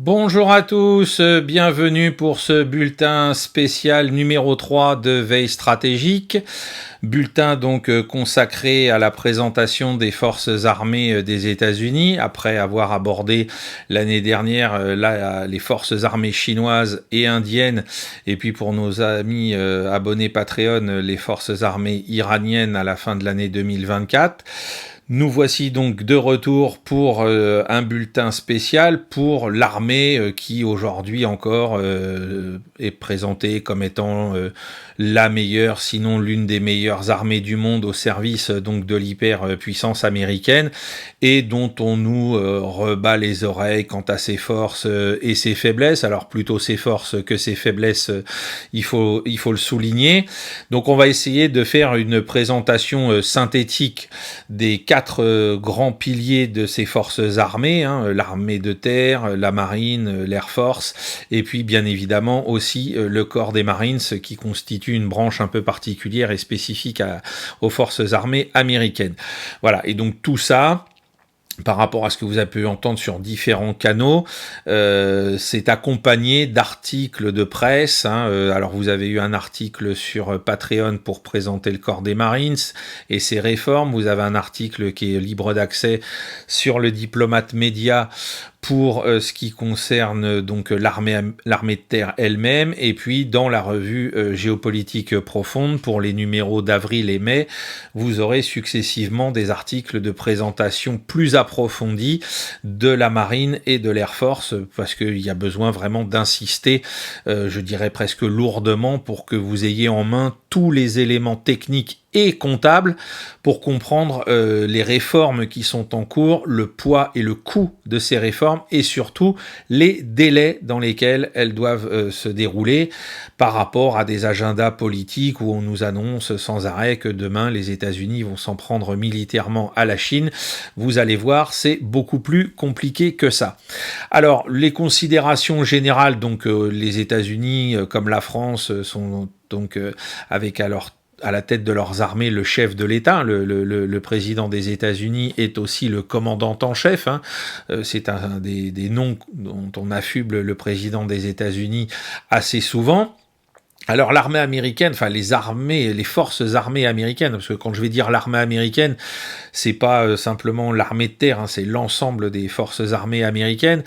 Bonjour à tous, bienvenue pour ce bulletin spécial numéro 3 de Veille stratégique. Bulletin donc consacré à la présentation des forces armées des États-Unis, après avoir abordé l'année dernière les forces armées chinoises et indiennes, et puis pour nos amis abonnés Patreon, les forces armées iraniennes à la fin de l'année 2024. Nous voici donc de retour pour un bulletin spécial pour l'armée qui aujourd'hui encore est présentée comme étant la meilleure, sinon l'une des meilleures armées du monde au service donc de l'hyperpuissance américaine et dont on nous rebat les oreilles quant à ses forces et ses faiblesses. Alors plutôt ses forces que ses faiblesses, il faut le souligner. Donc on va essayer de faire une présentation synthétique des quatre grands piliers de ces forces armées, l'armée de terre, la marine, l'air force, et puis bien évidemment aussi le corps des Marines qui constitue une branche un peu particulière et spécifique aux forces armées américaines. Voilà, et donc tout ça, par rapport à ce que vous avez pu entendre sur différents canaux, c'est accompagné d'articles de presse. Alors vous avez eu un article sur Patreon pour présenter le corps des Marines et ses réformes. Vous avez un article qui est libre d'accès sur le Diplomate Média pour ce qui concerne donc l'armée de terre elle-même, et puis dans la revue Géopolitique profonde pour les numéros d'avril et mai, vous aurez successivement des articles de présentation plus approfondis de la marine et de l'air force, parce qu'il y a besoin vraiment d'insister, je dirais presque lourdement, pour que vous ayez en main tous les éléments techniques et comptables pour comprendre les réformes qui sont en cours, le poids et le coût de ces réformes et surtout les délais dans lesquels elles doivent se dérouler par rapport à des agendas politiques où on nous annonce sans arrêt que demain les États-Unis vont s'en prendre militairement à la Chine. Vous allez voir, c'est beaucoup plus compliqué que ça. Alors, les considérations générales, donc les États-Unis comme la France sont donc avec à la tête de leurs armées, le chef de l'État, le président des États-Unis est aussi le commandant en chef. C'est un des noms dont on affuble le président des États-Unis assez souvent. Alors l'armée américaine, enfin les forces armées américaines, parce que quand je vais dire l'armée américaine, c'est pas simplement l'armée de terre, c'est l'ensemble des forces armées américaines,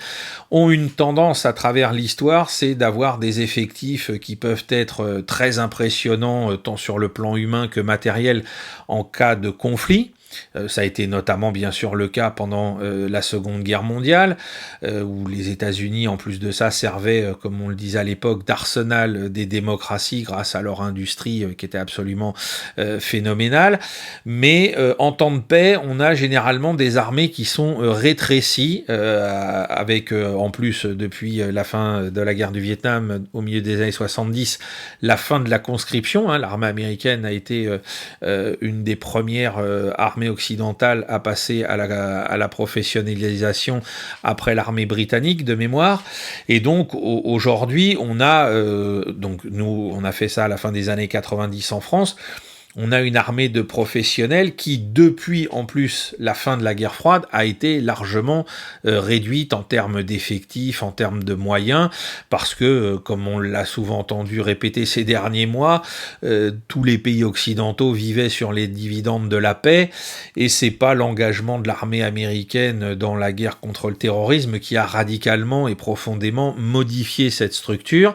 ont une tendance à travers l'histoire, c'est d'avoir des effectifs qui peuvent être très impressionnants, tant sur le plan humain que matériel, en cas de conflit. Ça a été notamment bien sûr le cas pendant la Seconde Guerre mondiale, où les États-Unis en plus de ça servaient, comme on le disait à l'époque, d'arsenal des démocraties grâce à leur industrie qui était absolument phénoménale. Mais en temps de paix, on a généralement des armées qui sont rétrécies, avec en plus depuis la fin de la guerre du Vietnam au milieu des années 70, la fin de la conscription. L'armée américaine a été une des premières armée occidentale a passé à la professionnalisation après l'armée britannique de mémoire, et donc aujourd'hui on a donc nous on a fait ça à la fin des années 90 en France. On a une armée de professionnels qui, depuis en plus la fin de la guerre froide, a été largement réduite en termes d'effectifs, en termes de moyens, parce que, comme on l'a souvent entendu répéter ces derniers mois, tous les pays occidentaux vivaient sur les dividendes de la paix, et c'est pas l'engagement de l'armée américaine dans la guerre contre le terrorisme qui a radicalement et profondément modifié cette structure.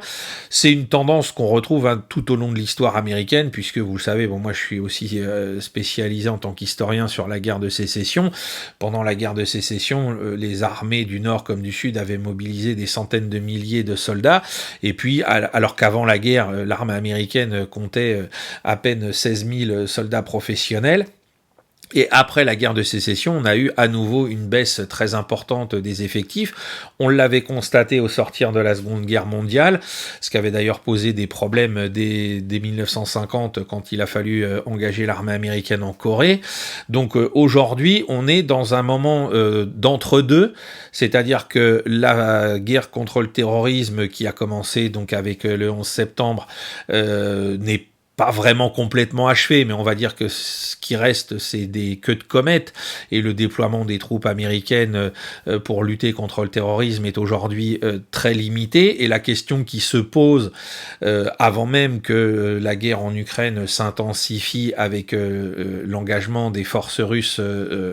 C'est une tendance qu'on retrouve tout au long de l'histoire américaine, puisque vous le savez, moi je suis aussi spécialisé en tant qu'historien sur la guerre de sécession. Pendant la guerre de sécession, les armées du Nord comme du Sud avaient mobilisé des centaines de milliers de soldats, et puis alors qu'avant la guerre, l'armée américaine comptait à peine 16 000 soldats professionnels. Et après la guerre de sécession, on a eu à nouveau une baisse très importante des effectifs. On l'avait constaté au sortir de la Seconde Guerre mondiale, ce qui avait d'ailleurs posé des problèmes dès 1950 quand il a fallu engager l'armée américaine en Corée. Donc aujourd'hui, on est dans un moment d'entre-deux, c'est-à-dire que la guerre contre le terrorisme qui a commencé donc avec le 11 septembre n'est pas vraiment complètement achevé, mais on va dire que ce qui reste, c'est des queues de comète, et le déploiement des troupes américaines pour lutter contre le terrorisme est aujourd'hui très limité, et la question qui se pose avant même que la guerre en Ukraine s'intensifie avec l'engagement des forces russes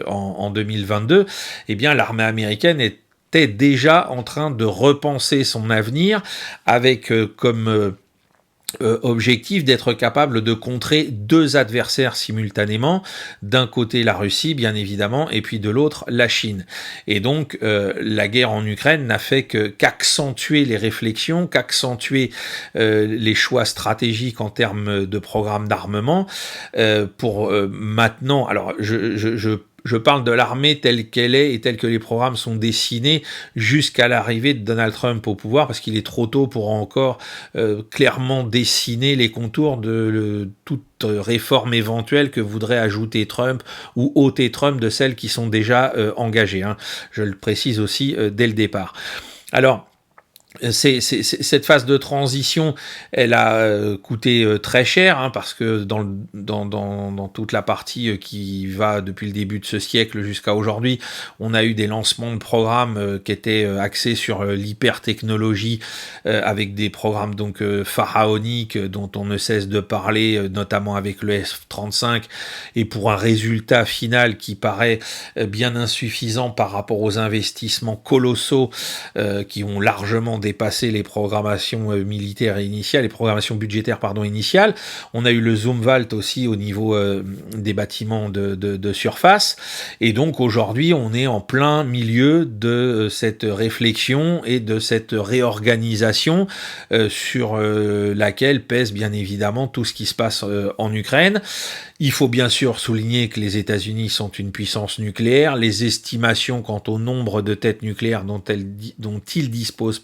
en 2022, eh bien l'armée américaine était déjà en train de repenser son avenir avec comme objectif d'être capable de contrer deux adversaires simultanément, d'un côté la Russie bien évidemment, et puis de l'autre la Chine. Et donc la guerre en Ukraine n'a fait qu'accentuer les réflexions, qu'accentuer les choix stratégiques en termes de programme d'armement pour maintenant, alors je parle de l'armée telle qu'elle est et telle que les programmes sont dessinés jusqu'à l'arrivée de Donald Trump au pouvoir, parce qu'il est trop tôt pour encore clairement dessiner les contours de toute réforme éventuelle que voudrait ajouter Trump ou ôter Trump de celles qui sont déjà engagées. Je le précise aussi dès le départ. Alors, cette phase de transition, elle a coûté très cher, parce que dans toute la partie qui va depuis le début de ce siècle jusqu'à aujourd'hui, on a eu des lancements de programmes qui étaient axés sur l'hypertechnologie, avec des programmes donc pharaoniques dont on ne cesse de parler, notamment avec le F-35, et pour un résultat final qui paraît bien insuffisant par rapport aux investissements colossaux qui ont largement dépassé les programmations militaires initiales, les programmations budgétaires initiales. On a eu le Zumwalt aussi au niveau des bâtiments de surface, et donc aujourd'hui on est en plein milieu de cette réflexion et de cette réorganisation sur laquelle pèse bien évidemment tout ce qui se passe en Ukraine. Il faut bien sûr souligner que les États-Unis sont une puissance nucléaire. Les estimations quant au nombre de têtes nucléaires dont ils disposent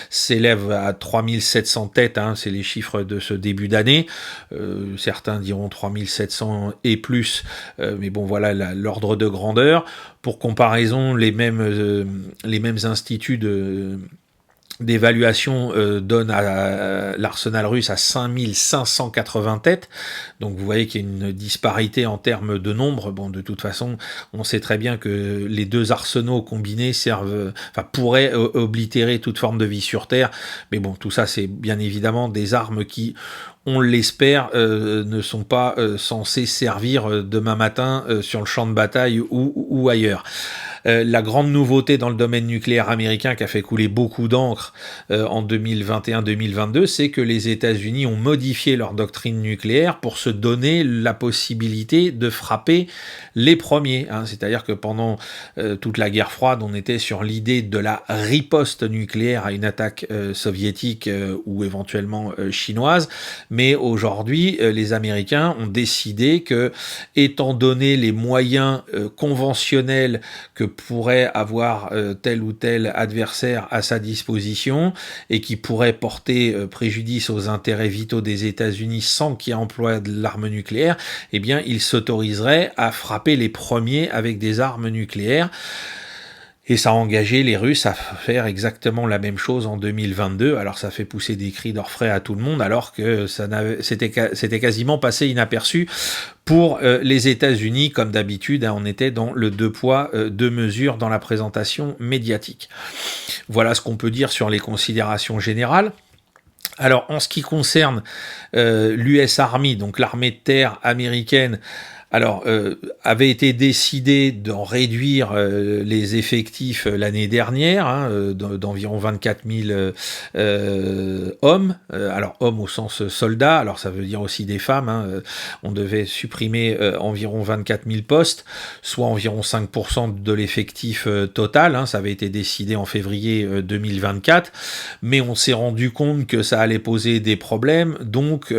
s'élèvent à 3700 têtes, c'est les chiffres de ce début d'année. Certains diront 3700 et plus, mais bon voilà l'ordre de grandeur. Pour comparaison, les mêmes instituts d'évaluation donne à l'arsenal russe à 5580 têtes. Donc vous voyez qu'il y a une disparité en termes de nombre. Bon, de toute façon, on sait très bien que les deux arsenaux combinés pourraient oblitérer toute forme de vie sur Terre. Mais bon, tout ça, c'est bien évidemment des armes qui, on l'espère, ne sont pas censées servir demain matin sur le champ de bataille ou ailleurs. La grande nouveauté dans le domaine nucléaire américain qui a fait couler beaucoup d'encre en 2021-2022, c'est que les États-Unis ont modifié leur doctrine nucléaire pour se donner la possibilité de frapper les premiers. C'est-à-dire que pendant toute la guerre froide, on était sur l'idée de la riposte nucléaire à une attaque soviétique ou éventuellement chinoise, mais aujourd'hui, les Américains ont décidé que, étant donné les moyens conventionnels que pourrait avoir tel ou tel adversaire à sa disposition et qui pourrait porter préjudice aux intérêts vitaux des États-Unis sans qu'il emploie de l'arme nucléaire, eh bien, il s'autoriserait à frapper les premiers avec des armes nucléaires. Et ça a engagé les Russes à faire exactement la même chose en 2022. Alors ça fait pousser des cris d'orfraie à tout le monde, alors que c'était quasiment passé inaperçu pour les États-Unis. Comme d'habitude, on était dans le deux poids, deux mesures dans la présentation médiatique. Voilà ce qu'on peut dire sur les considérations générales. Alors en ce qui concerne l'US Army, donc l'armée de terre américaine, avait été décidé d'en réduire les effectifs l'année dernière, d'environ 24 000 hommes. Alors hommes au sens soldats, alors ça veut dire aussi des femmes. On devait supprimer environ 24 000 postes, soit environ 5% de l'effectif total. Ça avait été décidé en février 2024, mais on s'est rendu compte que ça allait poser des problèmes. Donc,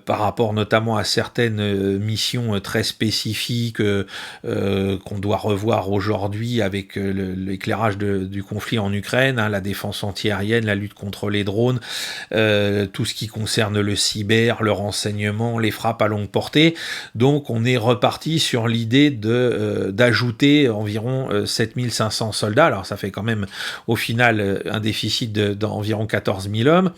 par rapport notamment à certaines missions très spécifiques qu'on doit revoir aujourd'hui avec l'éclairage du conflit en Ukraine, la défense antiaérienne, la lutte contre les drones, tout ce qui concerne le cyber, le renseignement, les frappes à longue portée. Donc on est reparti sur l'idée d'ajouter environ 7500 soldats. Alors ça fait quand même au final un déficit d'environ 14 000 hommes.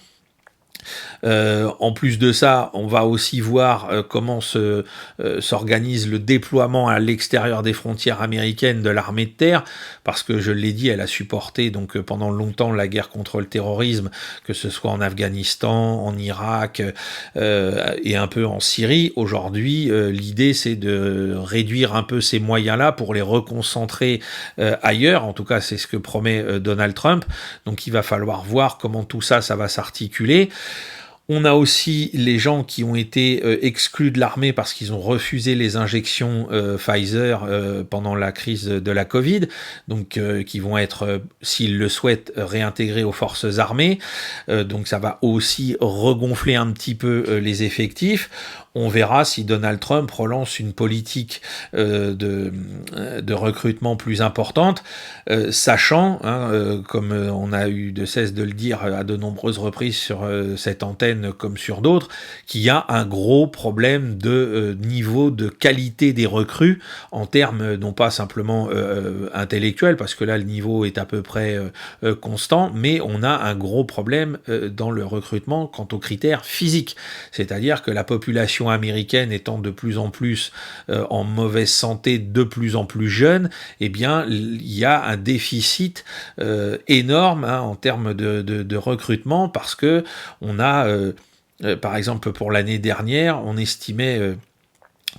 En plus de ça, on va aussi voir comment s'organise le déploiement à l'extérieur des frontières américaines de l'armée de terre, parce que je l'ai dit, elle a supporté donc pendant longtemps la guerre contre le terrorisme, que ce soit en Afghanistan, en Irak et un peu en Syrie. Aujourd'hui, l'idée c'est de réduire un peu ces moyens-là pour les reconcentrer ailleurs. En tout cas, c'est ce que promet Donald Trump. Donc il va falloir voir comment tout ça va s'articuler. On a aussi les gens qui ont été exclus de l'armée parce qu'ils ont refusé les injections Pfizer pendant la crise de la Covid, donc qui vont être, s'ils le souhaitent, réintégrés aux forces armées. Donc ça va aussi regonfler un petit peu les effectifs. On verra si Donald Trump relance une politique de recrutement plus importante, sachant, comme on a eu de cesse de le dire à de nombreuses reprises sur cette antenne comme sur d'autres, qu'il y a un gros problème de niveau de qualité des recrues en termes non pas simplement intellectuels, parce que là le niveau est à peu près constant, mais on a un gros problème dans le recrutement quant aux critères physiques. C'est-à-dire que la population américaine étant de plus en plus en mauvaise santé, de plus en plus jeune, eh bien il y a un déficit énorme en termes de recrutement, parce que on a par exemple pour l'année dernière, on estimait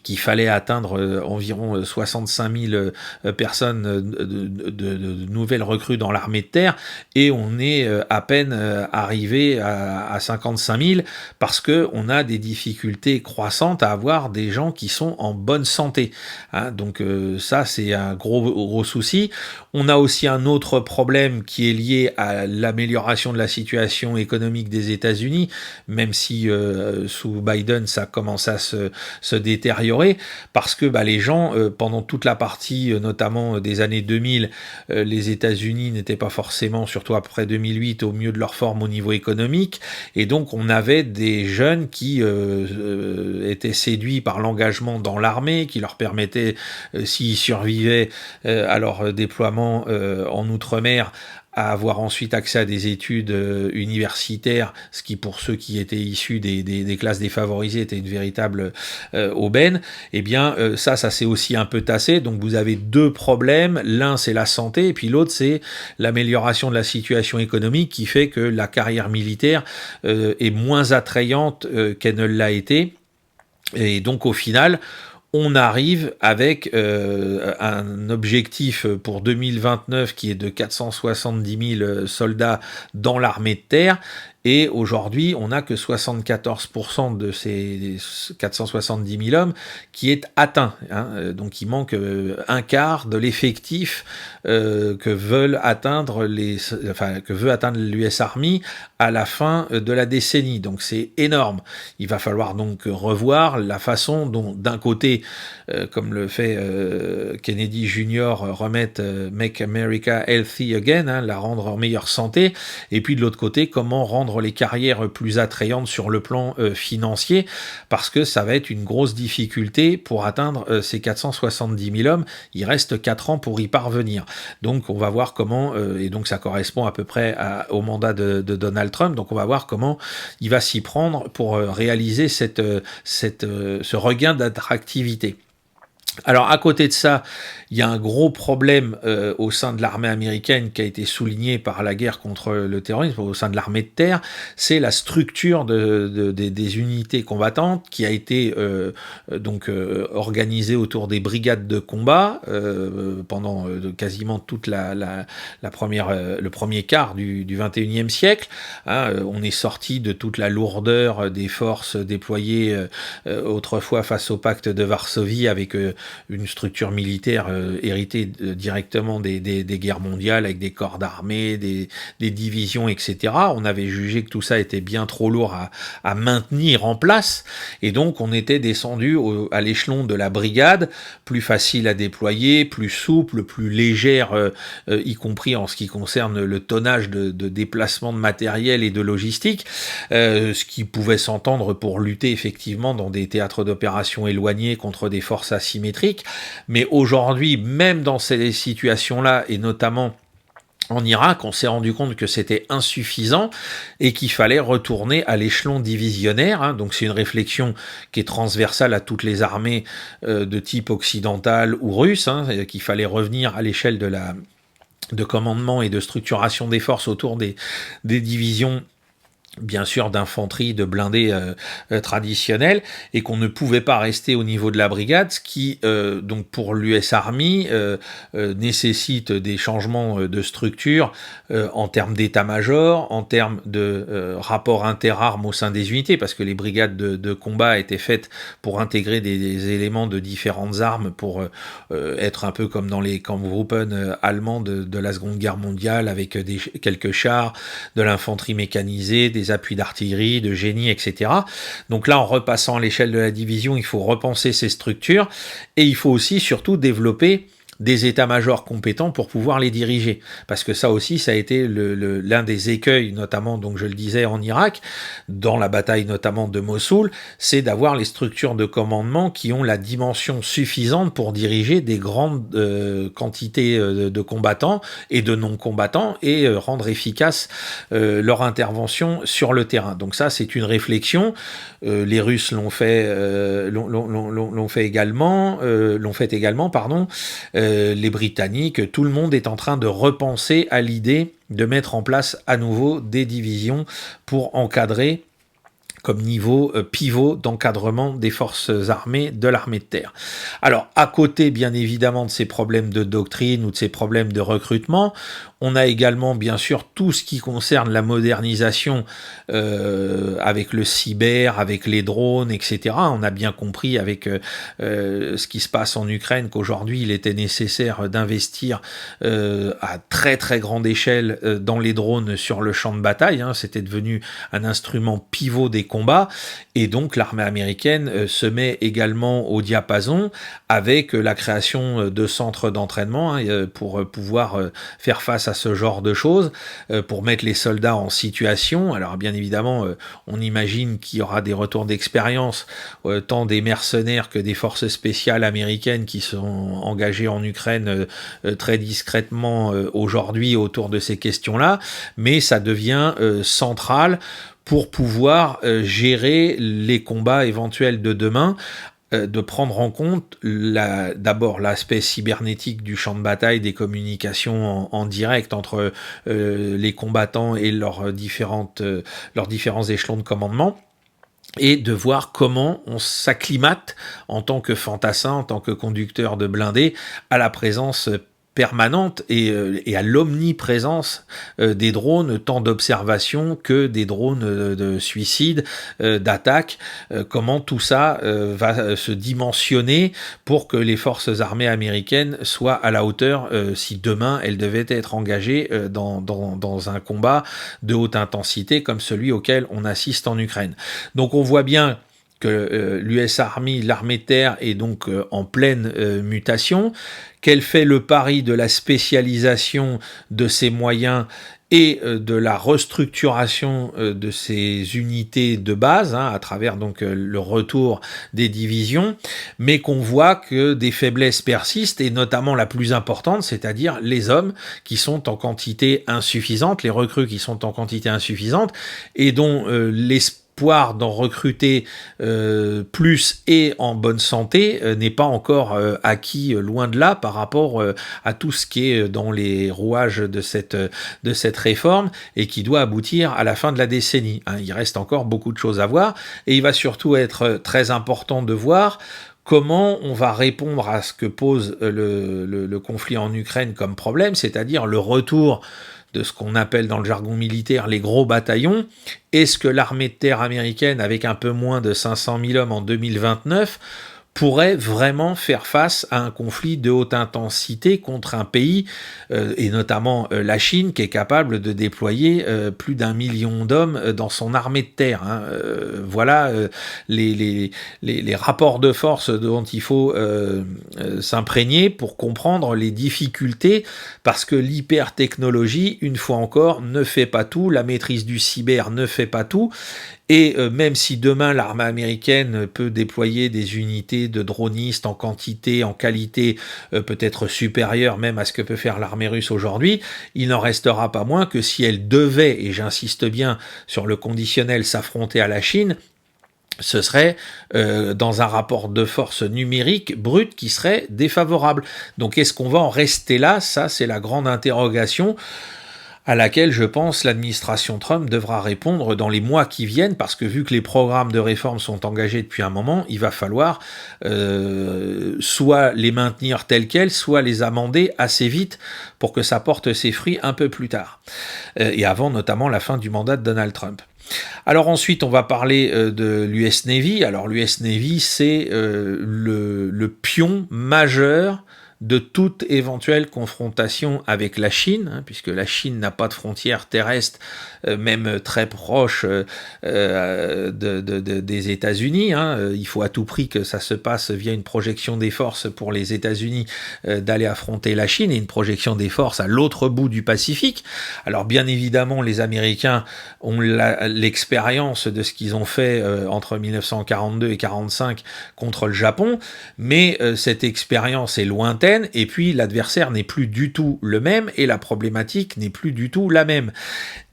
qu'il fallait atteindre environ 65 000 personnes de nouvelles recrues dans l'armée de terre, et on est à peine arrivé à 55 000 parce que on a des difficultés croissantes à avoir des gens qui sont en bonne santé. Donc ça, c'est un gros souci. On a aussi un autre problème qui est lié à l'amélioration de la situation économique des États-Unis, même si sous Biden, ça commence à se détériorer, parce que les gens, pendant toute la partie, notamment des années 2000, les États-Unis n'étaient pas forcément, surtout après 2008, au mieux de leur forme au niveau économique, et donc on avait des jeunes qui étaient séduits par l'engagement dans l'armée, qui leur permettait, s'ils survivaient à leur déploiement en Outre-mer, à avoir ensuite accès à des études universitaires, ce qui pour ceux qui étaient issus des classes défavorisées était une véritable aubaine. Eh bien ça s'est aussi un peu tassé. Donc vous avez deux problèmes, l'un c'est la santé et puis l'autre c'est l'amélioration de la situation économique, qui fait que la carrière militaire est moins attrayante qu'elle ne l'a été, et donc au final on arrive avec un objectif pour 2029 qui est de 470 000 soldats dans l'armée de terre. Et aujourd'hui, on n'a que 74% de ces 470 000 hommes qui est atteint. Donc il manque un quart de l'effectif que veut atteindre l'US Army à la fin de la décennie. Donc c'est énorme. Il va falloir donc revoir la façon dont, d'un côté, comme le fait Kennedy Jr., remettre Make America Healthy Again, la rendre en meilleure santé, et puis de l'autre côté, comment rendre les carrières plus attrayantes sur le plan financier, parce que ça va être une grosse difficulté pour atteindre ces 470 000 hommes. Il reste 4 ans pour y parvenir. Donc on va voir comment, et donc ça correspond à peu près au mandat de Donald Trump, donc on va voir comment il va s'y prendre pour réaliser ce regain d'attractivité. Alors à côté de ça, il y a un gros problème au sein de l'armée américaine qui a été souligné par la guerre contre le terrorisme au sein de l'armée de terre, c'est la structure des unités combattantes qui a été organisée autour des brigades de combat pendant quasiment toute le premier quart du 21e siècle. On est sorti de toute la lourdeur des forces déployées autrefois face au pacte de Varsovie, avec une structure militaire héritée directement des guerres mondiales, avec des corps d'armée, des divisions, etc. On avait jugé que tout ça était bien trop lourd à maintenir en place, et donc on était descendu à l'échelon de la brigade, plus facile à déployer, plus souple, plus légère, y compris en ce qui concerne le tonnage de déplacement de matériel et de logistique, ce qui pouvait s'entendre pour lutter effectivement dans des théâtres d'opération éloignés contre des forces asymétriques. Mais aujourd'hui, même dans ces situations-là, et notamment en Irak, on s'est rendu compte que c'était insuffisant et qu'il fallait retourner à l'échelon divisionnaire. Hein. Donc c'est une réflexion qui est transversale à toutes les armées de type occidental ou russe, hein, qu'il fallait revenir à l'échelle de commandement et de structuration des forces autour des divisions, bien sûr d'infanterie, de blindés traditionnels, et qu'on ne pouvait pas rester au niveau de la brigade, ce qui, donc pour l'US Army, nécessite des changements de structure en termes d'état-major, en termes de rapport interarmes au sein des unités, parce que les brigades de combat étaient faites pour intégrer des éléments de différentes armes, pour être un peu comme dans les Kampfgruppen allemands de la Seconde Guerre mondiale, avec quelques chars, de l'infanterie mécanisée, des appuis d'artillerie, de génie, etc. Donc là, en repassant à l'échelle de la division, il faut repenser ces structures et il faut aussi surtout développer des états-majors compétents pour pouvoir les diriger. Parce que ça aussi, ça a été l'un des écueils, notamment, donc je le disais, en Irak, dans la bataille notamment de Mossoul, c'est d'avoir les structures de commandement qui ont la dimension suffisante pour diriger des grandes quantités de combattants et de non-combattants et rendre efficace leur intervention sur le terrain. Donc ça, c'est une réflexion. Les Russes l'ont fait également, pardon. Les Britanniques, tout le monde est en train de repenser à l'idée de mettre en place à nouveau des divisions pour encadrer comme niveau pivot d'encadrement des forces armées de l'armée de terre. Alors, à côté, bien évidemment, de ces problèmes de doctrine ou de ces problèmes de recrutement, on a également, bien sûr, tout ce qui concerne la modernisation avec le cyber, avec les drones, etc. On a bien compris avec ce qui se passe en Ukraine qu'aujourd'hui, il était nécessaire d'investir à très très grande échelle dans les drones sur le champ de bataille. Hein. C'était devenu un instrument pivot des combats, et donc l'armée américaine se met également au diapason avec la création de centres d'entraînement pour pouvoir faire face à ce genre de choses, pour mettre les soldats en situation. Alors bien évidemment, on imagine qu'il y aura des retours d'expérience, tant des mercenaires que des forces spéciales américaines qui sont engagées en Ukraine très discrètement aujourd'hui autour de ces questions-là, mais ça devient central pour pouvoir gérer les combats éventuels de demain, de prendre en compte d'abord l'aspect cybernétique du champ de bataille, des communications en direct entre les combattants et leurs différents échelons de commandement, et de voir comment on s'acclimate en tant que fantassin, en tant que conducteur de blindés, à la présence permanente et à l'omniprésence des drones, tant d'observation que des drones de suicide, d'attaque, comment tout ça va se dimensionner pour que les forces armées américaines soient à la hauteur si demain elles devaient être engagées dans un combat de haute intensité comme celui auquel on assiste en Ukraine. Donc on voit bien que l'US Army, l'armée de terre, est donc en pleine mutation, qu'elle fait le pari de la spécialisation de ses moyens et de la restructuration de ces unités de base, à travers donc le retour des divisions, mais qu'on voit que des faiblesses persistent, et notamment la plus importante, c'est-à-dire les hommes qui sont en quantité insuffisante, les recrues qui sont en quantité insuffisante, et dont l'espoir d'en recruter plus et en bonne santé n'est pas encore acquis, loin de là, par rapport à tout ce qui est dans les rouages de cette réforme, et qui doit aboutir à la fin de la décennie. Il reste encore beaucoup de choses à voir, et il va surtout être très important de voir comment on va répondre à ce que pose le conflit en Ukraine comme problème, c'est-à-dire le retour de ce qu'on appelle dans le jargon militaire les gros bataillons. Est-ce que l'armée de terre américaine, avec un peu moins de 500 000 hommes en 2029, pourrait vraiment faire face à un conflit de haute intensité contre un pays, et notamment la Chine, qui est capable de déployer plus d'1 million d'hommes dans son armée de terre. Voilà les rapports de force dont il faut s'imprégner pour comprendre les difficultés, parce que l'hypertechnologie, une fois encore, ne fait pas tout, la maîtrise du cyber ne fait pas tout, Et même si demain l'armée américaine peut déployer des unités de dronistes en quantité, en qualité peut-être supérieure même à ce que peut faire l'armée russe aujourd'hui, il n'en restera pas moins que si elle devait, et j'insiste bien sur le conditionnel, s'affronter à la Chine, ce serait dans un rapport de force numérique brut qui serait défavorable. Donc est-ce qu'on va en rester là? Ça, c'est la grande interrogation à laquelle je pense l'administration Trump devra répondre dans les mois qui viennent, parce que vu que les programmes de réforme sont engagés depuis un moment, il va falloir soit les maintenir tels quels, soit les amender assez vite pour que ça porte ses fruits un peu plus tard, et avant notamment la fin du mandat de Donald Trump. Alors ensuite, on va parler de l'US Navy. Alors l'US Navy, c'est le pion majeur de toute éventuelle confrontation avec la Chine, hein, puisque la Chine n'a pas de frontière terrestre, même très proche des États-Unis. Hein. Il faut à tout prix que ça se passe via une projection des forces pour les États-Unis d'aller affronter la Chine, et une projection des forces à l'autre bout du Pacifique. Alors bien évidemment, les Américains ont l'expérience de ce qu'ils ont fait entre 1942 et 1945 contre le Japon, mais cette expérience est lointaine, et puis l'adversaire n'est plus du tout le même, et la problématique n'est plus du tout la même.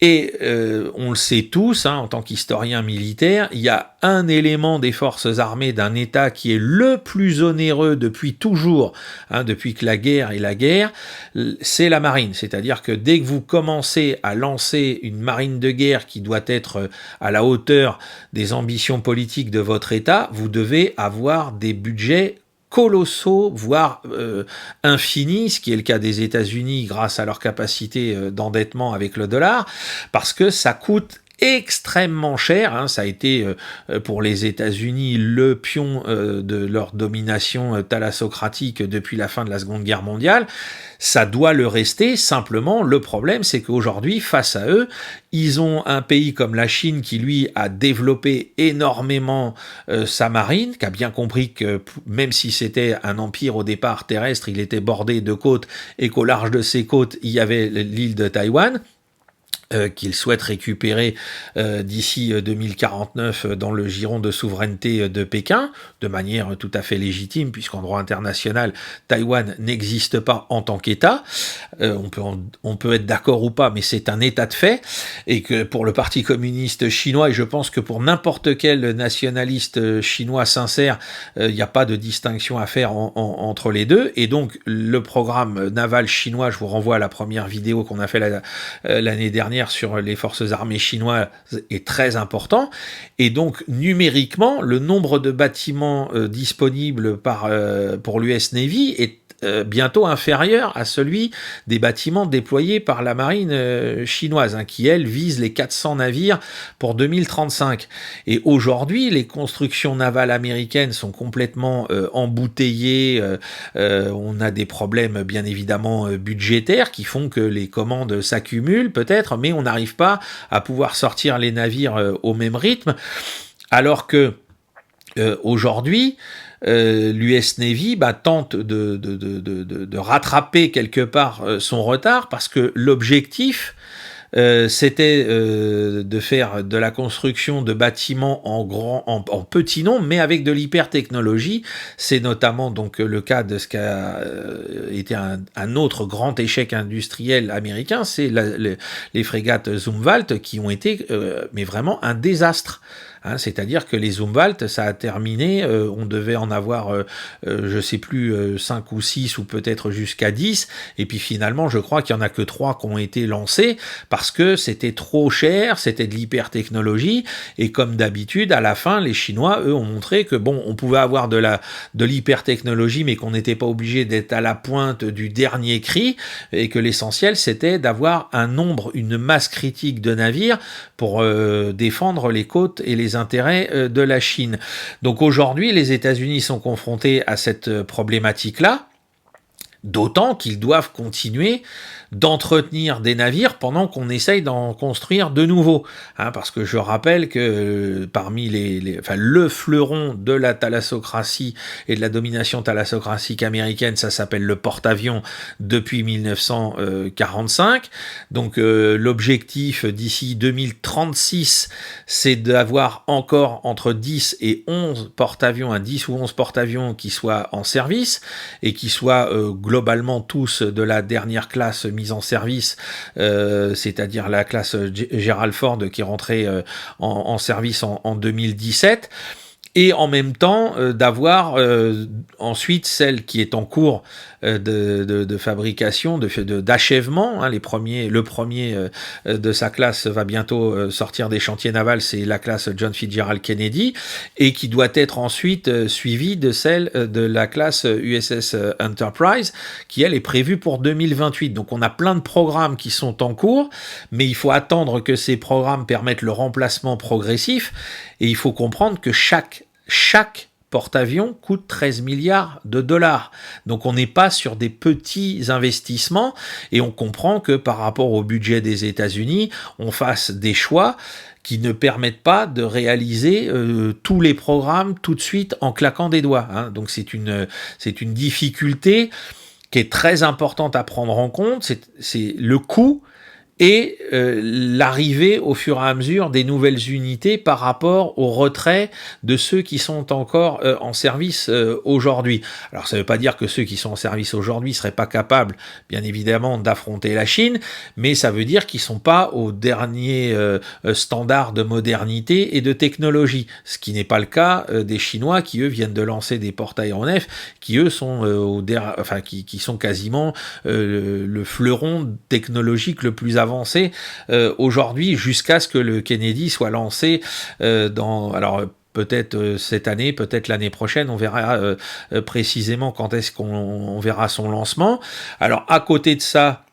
Et on le sait tous, hein, en tant qu'historien militaire, il y a un élément des forces armées d'un État qui est le plus onéreux depuis toujours, hein, depuis que la guerre est la guerre, c'est la marine. C'est-à-dire que dès que vous commencez à lancer une marine de guerre qui doit être à la hauteur des ambitions politiques de votre État, vous devez avoir des budgets colossaux, voire infinis, ce qui est le cas des États-Unis grâce à leur capacité d'endettement avec le dollar, parce que ça coûte extrêmement cher, hein. Ça a été pour les États-Unis le pion de leur domination thalassocratique depuis la fin de la Seconde Guerre mondiale. Ça doit le rester, simplement le problème c'est qu'aujourd'hui, face à eux, ils ont un pays comme la Chine qui lui a développé énormément sa marine, qui a bien compris que même si c'était un empire au départ terrestre, il était bordé de côtes, et qu'au large de ces côtes il y avait l'île de Taïwan, qu'il souhaite récupérer d'ici 2049 dans le giron de souveraineté de Pékin, de manière tout à fait légitime, puisqu'en droit international, Taïwan n'existe pas en tant qu'État. On peut être d'accord ou pas, mais c'est un état de fait, et que pour le Parti communiste chinois, et je pense que pour n'importe quel nationaliste chinois sincère, il n'y a pas de distinction à faire entre les deux, et donc le programme naval chinois, je vous renvoie à la première vidéo qu'on a fait l'année dernière sur les forces armées chinoises, est très important, et donc numériquement le nombre de bâtiments disponibles pour l'US Navy est bientôt inférieur à celui des bâtiments déployés par la marine chinoise, hein, qui elle vise les 400 navires pour 2035. Et aujourd'hui, les constructions navales américaines sont complètement embouteillées. On a des problèmes bien évidemment budgétaires qui font que les commandes s'accumulent peut-être, mais on n'arrive pas à pouvoir sortir les navires au même rythme, alors que aujourd'hui, l'US Navy tente de rattraper quelque part son retard, parce que l'objectif c'était de faire de la construction de bâtiments en petit nombre, mais avec de l'hypertechnologie. C'est notamment donc le cas de ce qu'a été un autre grand échec industriel américain, c'est les frégates Zumwalt, qui ont été mais vraiment un désastre. Hein, c'est-à-dire que les Zumwalt, ça a terminé, on devait en avoir, je sais plus, 5 ou 6 ou peut-être jusqu'à 10, et puis finalement, je crois qu'il n'y en a que 3 qui ont été lancés, parce que c'était trop cher, c'était de l'hypertechnologie, et comme d'habitude, à la fin, les Chinois, eux, ont montré que bon, on pouvait avoir de l'hypertechnologie, mais qu'on n'était pas obligé d'être à la pointe du dernier cri, et que l'essentiel, c'était d'avoir une masse critique de navires pour défendre les côtes et les intérêts de la Chine. Donc aujourd'hui, les États-Unis sont confrontés à cette problématique-là, d'autant qu'ils doivent continuer d'entretenir des navires pendant qu'on essaye d'en construire de nouveaux. Parce que je rappelle que parmi le fleuron de la thalassocratie et de la domination thalassocratique américaine, ça s'appelle le porte-avions depuis 1945. Donc l'objectif d'ici 2036, c'est d'avoir encore entre 10 et 11 porte-avions, 10 ou 11 porte-avions qui soient en service et qui soient globalement tous de la dernière classe mise en service, c'est-à-dire la classe Gerald Ford qui est rentrée en service en 2017. Et en même temps d'avoir ensuite celle qui est en cours de fabrication, d'achèvement. Le premier de sa classe va bientôt sortir des chantiers navals, c'est la classe John Fitzgerald Kennedy, et qui doit être ensuite suivie de celle de la classe USS Enterprise, qui elle est prévue pour 2028. Donc on a plein de programmes qui sont en cours, mais il faut attendre que ces programmes permettent le remplacement progressif, et il faut comprendre que chaque porte-avions coûte 13 milliards de dollars. Donc on n'est pas sur des petits investissements, et on comprend que par rapport au budget des États-Unis, on fasse des choix qui ne permettent pas de réaliser tous les programmes tout de suite en claquant des doigts. Donc c'est une difficulté qui est très importante à prendre en compte, c'est le coût et l'arrivée au fur et à mesure des nouvelles unités par rapport au retrait de ceux qui sont encore en service aujourd'hui. Alors ça ne veut pas dire que ceux qui sont en service aujourd'hui ne seraient pas capables, bien évidemment, d'affronter la Chine, mais ça veut dire qu'ils ne sont pas au dernier standard de modernité et de technologie, ce qui n'est pas le cas des Chinois qui, eux, viennent de lancer des porte-aéronefs qui, eux, sont qui sont quasiment le fleuron technologique le plus avancé aujourd'hui, jusqu'à ce que le Kennedy soit lancé peut-être cette année, peut-être l'année prochaine, on verra précisément quand est-ce qu'on verra son lancement. Alors à côté de ça,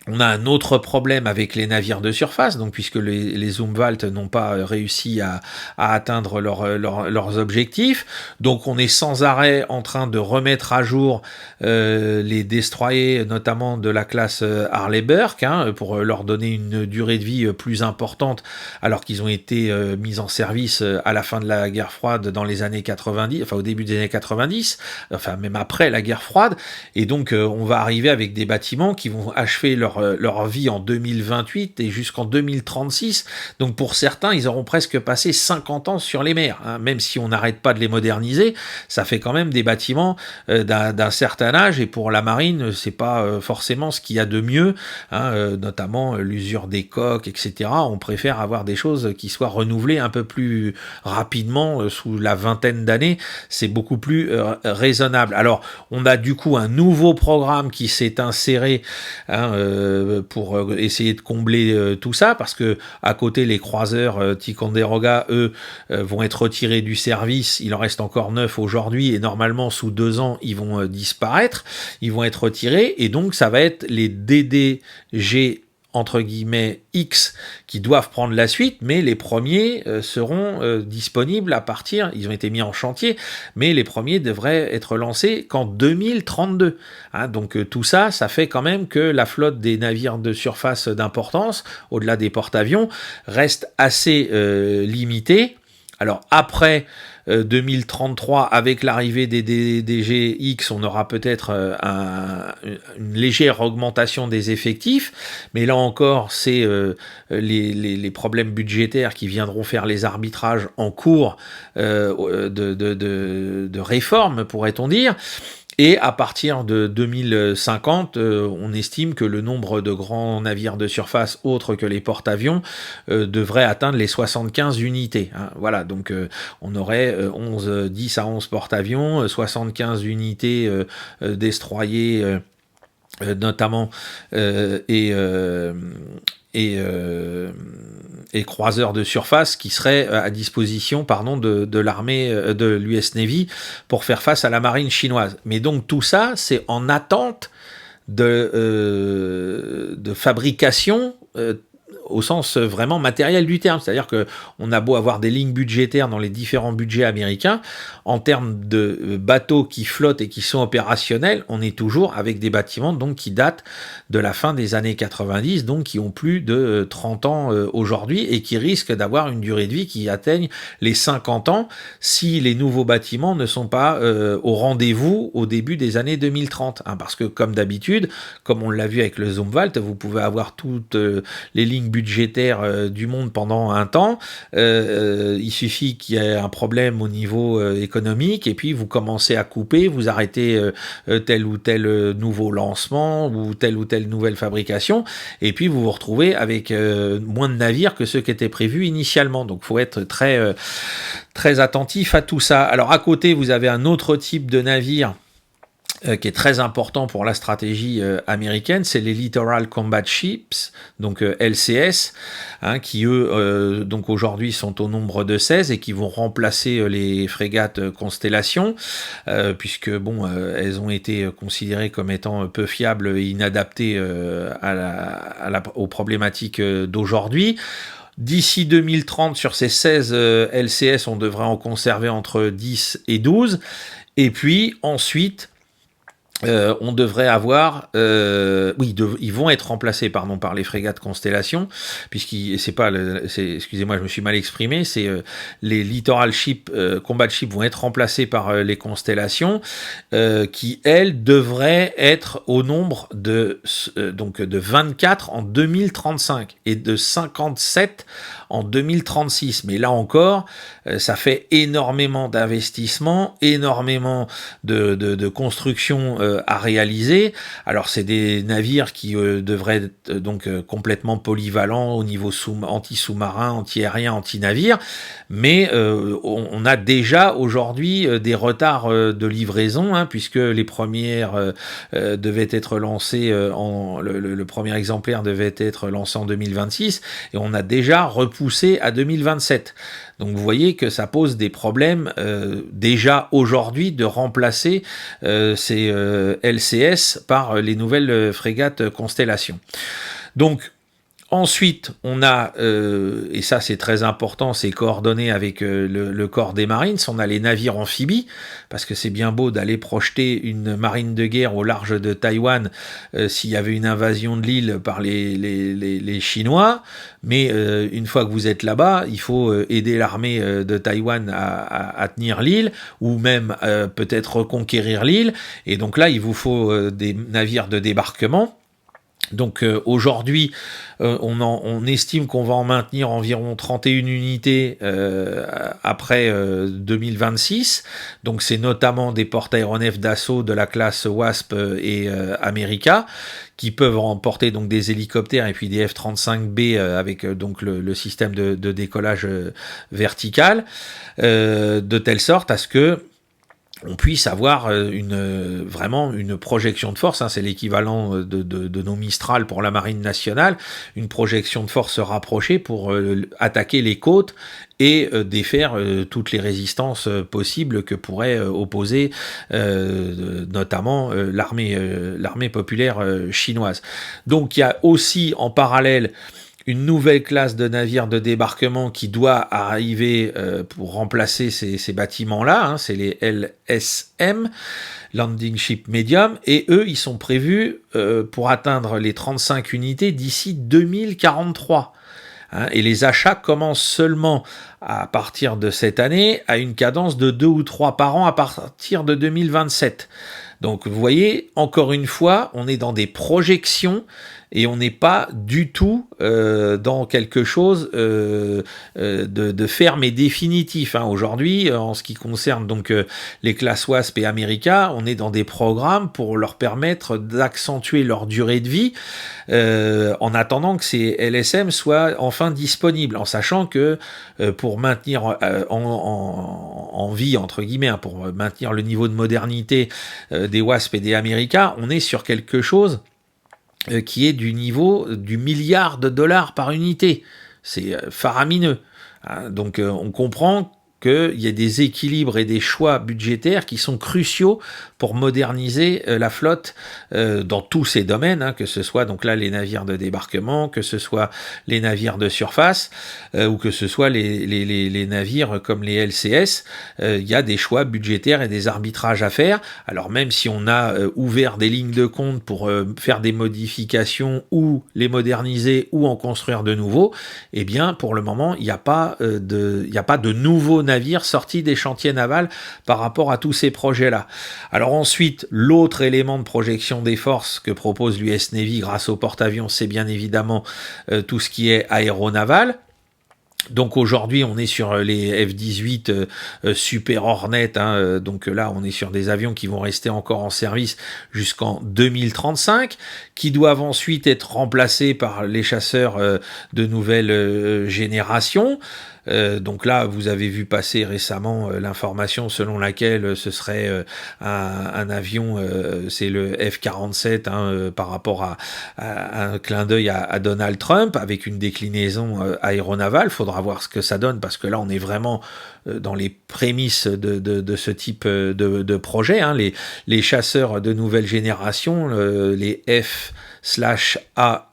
on a un autre problème avec les navires de surface, donc puisque les Zumwalt n'ont pas réussi à atteindre leurs objectifs, donc on est sans arrêt en train de remettre à jour les destroyers, notamment de la classe Harley Burke, pour leur donner une durée de vie plus importante, alors qu'ils ont été mis en service à la fin de la guerre froide dans les années 90, enfin au début des années 90, enfin même après la guerre froide, et donc on va arriver avec des bâtiments qui vont achever leur vie en 2028 et jusqu'en 2036. Donc pour certains, ils auront presque passé 50 ans sur les mers. Même si on n'arrête pas de les moderniser, ça fait quand même des bâtiments d'un certain âge, et pour la marine, c'est pas forcément ce qu'il y a de mieux, notamment l'usure des coques, etc. On préfère avoir des choses qui soient renouvelées un peu plus rapidement, sous la vingtaine d'années. C'est beaucoup plus raisonnable. Alors, on a du coup un nouveau programme qui s'est inséré pour essayer de combler tout ça, parce que à côté, les croiseurs Ticonderoga, eux, vont être retirés du service. Il en reste encore 9 aujourd'hui, et normalement sous 2 ans ils vont disparaître, ils vont être retirés, et donc ça va être les DDG entre guillemets X qui doivent prendre la suite, mais les premiers seront disponibles à partir, ils ont été mis en chantier, mais les premiers devraient être lancés qu'en 2032. Donc tout ça, ça fait quand même que la flotte des navires de surface d'importance, au-delà des porte-avions, reste assez limitée. Alors après 2033, avec l'arrivée des DDG-X, on aura peut-être une légère augmentation des effectifs, mais là encore, c'est les problèmes budgétaires qui viendront faire les arbitrages en cours de réforme, pourrait-on dire. Et à partir de 2050, on estime que le nombre de grands navires de surface autres que les porte-avions devrait atteindre les 75 unités. Voilà, donc on aurait 10 à 11 porte-avions, 75 unités destroyers notamment, et croiseurs de surface qui seraient à disposition de l'armée de l'US Navy pour faire face à la marine chinoise. Mais donc tout ça, c'est en attente de fabrication au sens vraiment matériel du terme. C'est-à-dire que on a beau avoir des lignes budgétaires dans les différents budgets américains, en termes de bateaux qui flottent et qui sont opérationnels, on est toujours avec des bâtiments donc qui datent de la fin des années 90, donc qui ont plus de 30 ans aujourd'hui et qui risquent d'avoir une durée de vie qui atteigne les 50 ans si les nouveaux bâtiments ne sont pas au rendez-vous au début des années 2030. Hein, parce que comme d'habitude, comme on l'a vu avec le Zumwalt, vous pouvez avoir toutes les lignes budgétaires du monde pendant un temps. Il suffit qu'il y ait un problème au niveau économique et puis vous commencez à couper, vous arrêtez tel ou tel nouveau lancement ou telle nouvelle fabrication et puis vous vous retrouvez avec moins de navires que ceux qui étaient prévus initialement. Donc il faut être très attentif à tout ça. Alors à côté, vous avez un autre type de navire qui est très important pour la stratégie américaine, c'est les Littoral Combat Ships, donc LCS, hein, qui eux, donc aujourd'hui sont au nombre de 16 et qui vont remplacer les frégates Constellation, puisque bon, elles ont été considérées comme étant peu fiables et inadaptées aux problématiques d'aujourd'hui. D'ici 2030, sur ces 16 LCS, on devrait en conserver entre 10 et 12. Et puis ensuite, on devrait avoir, ils vont être remplacés, pardon, par les frégates Constellation, excusez-moi, je me suis mal exprimé, c'est les Littoral Ship, Combat Ships vont être remplacés par les Constellations, qui elles devraient être au nombre de 24 en 2035 et de 57 en 2036. Mais là encore, ça fait énormément d'investissements, énormément de construction à réaliser. Alors c'est des navires qui devraient être donc complètement polyvalents au niveau anti-sous-marin, anti-aérien, anti-navire, mais on a déjà aujourd'hui des retards de livraison, hein, puisque les premières devaient être lancées, le premier exemplaire devait être lancé en 2026, et on a déjà repoussé à 2027. Donc vous voyez que ça pose des problèmes déjà aujourd'hui de remplacer ces LCS par les nouvelles frégates Constellation. Donc ensuite, on a, et ça c'est très important, c'est coordonné avec le corps des Marines, on a les navires amphibies, parce que c'est bien beau d'aller projeter une marine de guerre au large de Taïwan s'il y avait une invasion de l'île par les Chinois, mais une fois que vous êtes là-bas, il faut aider l'armée de Taïwan à tenir l'île, ou même peut-être reconquérir l'île, et donc là il vous faut des navires de débarquement. Donc aujourd'hui, on estime qu'on va en maintenir environ 31 unités après 2026. Donc c'est notamment des porte-aéronefs d'assaut de la classe Wasp et America, qui peuvent emporter donc des hélicoptères et puis des F-35B avec donc le système de décollage vertical, de telle sorte à ce que on puisse avoir vraiment une projection de force, hein, c'est l'équivalent de nos Mistral pour la Marine nationale, une projection de force rapprochée pour attaquer les côtes et défaire toutes les résistances possibles que pourrait opposer notamment l'armée populaire chinoise. Donc il y a aussi en parallèle une nouvelle classe de navires de débarquement qui doit arriver pour remplacer ces bâtiments-là, hein, c'est les LSM, Landing Ship Medium, et eux, ils sont prévus pour atteindre les 35 unités d'ici 2043. Hein, et les achats commencent seulement à partir de cette année à une cadence de 2 ou 3 par an à partir de 2027. Donc vous voyez, encore une fois, on est dans des projections et on n'est pas du tout dans quelque chose de ferme et définitif. Hein. Aujourd'hui, en ce qui concerne donc les classes WASP et America, on est dans des programmes pour leur permettre d'accentuer leur durée de vie en attendant que ces LSM soient enfin disponibles, en sachant que pour maintenir en vie, entre guillemets, hein, pour maintenir le niveau de modernité des WASP et des America, on est sur quelque chose qui est du niveau du milliard de dollars par unité. C'est faramineux. Donc on comprend qu'il y ait des équilibres et des choix budgétaires qui sont cruciaux pour moderniser la flotte dans tous ces domaines, hein, que ce soit donc là les navires de débarquement, que ce soit les navires de surface, ou que ce soit les navires comme les LCS. Il y a des choix budgétaires et des arbitrages à faire. Alors même si on a ouvert des lignes de compte pour faire des modifications ou les moderniser ou en construire de nouveaux, eh bien pour le moment il n'y a pas de nouveaux navires sortis des chantiers navals par rapport à tous ces projets-là. Alors ensuite, l'autre élément de projection des forces que propose l'US Navy grâce au porte-avions, c'est bien évidemment tout ce qui est aéronaval. Donc aujourd'hui, on est sur les F-18 Super Hornet, hein, donc là, on est sur des avions qui vont rester encore en service jusqu'en 2035, qui doivent ensuite être remplacés par les chasseurs de nouvelle génération. Donc là, vous avez vu passer récemment l'information selon laquelle ce serait un avion, c'est le F-47, hein, par rapport à un clin d'œil à Donald Trump, avec une déclinaison aéronavale. Faudra voir ce que ça donne, parce que là, on est vraiment dans les prémices de ce type de projet. Hein. Les chasseurs de nouvelle génération, les F/A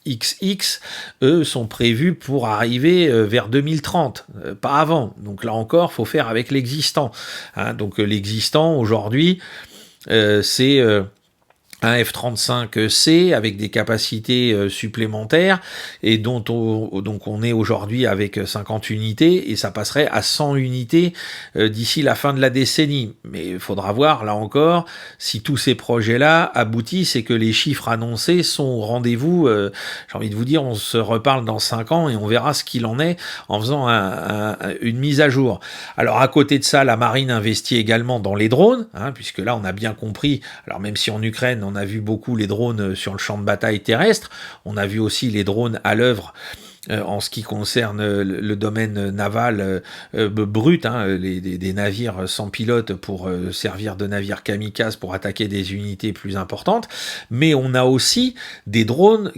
XX, eux, sont prévus pour arriver vers 2030, pas avant. Donc là encore, faut faire avec l'existant. Hein. Donc l'existant, aujourd'hui, c'est un F-35C avec des capacités supplémentaires et donc on est aujourd'hui avec 50 unités et ça passerait à 100 unités d'ici la fin de la décennie. Mais il faudra voir là encore si tous ces projets-là aboutissent et que les chiffres annoncés sont au rendez-vous. J'ai envie de vous dire, on se reparle dans 5 ans et on verra ce qu'il en est en faisant une mise à jour. Alors à côté de ça, la marine investit également dans les drones, hein, puisque là on a bien compris, alors même si en Ukraine on a vu beaucoup les drones sur le champ de bataille terrestre, on a vu aussi les drones à l'œuvre en ce qui concerne le domaine naval brut, hein, des navires sans pilote pour servir de navires kamikazes pour attaquer des unités plus importantes, mais on a aussi des drones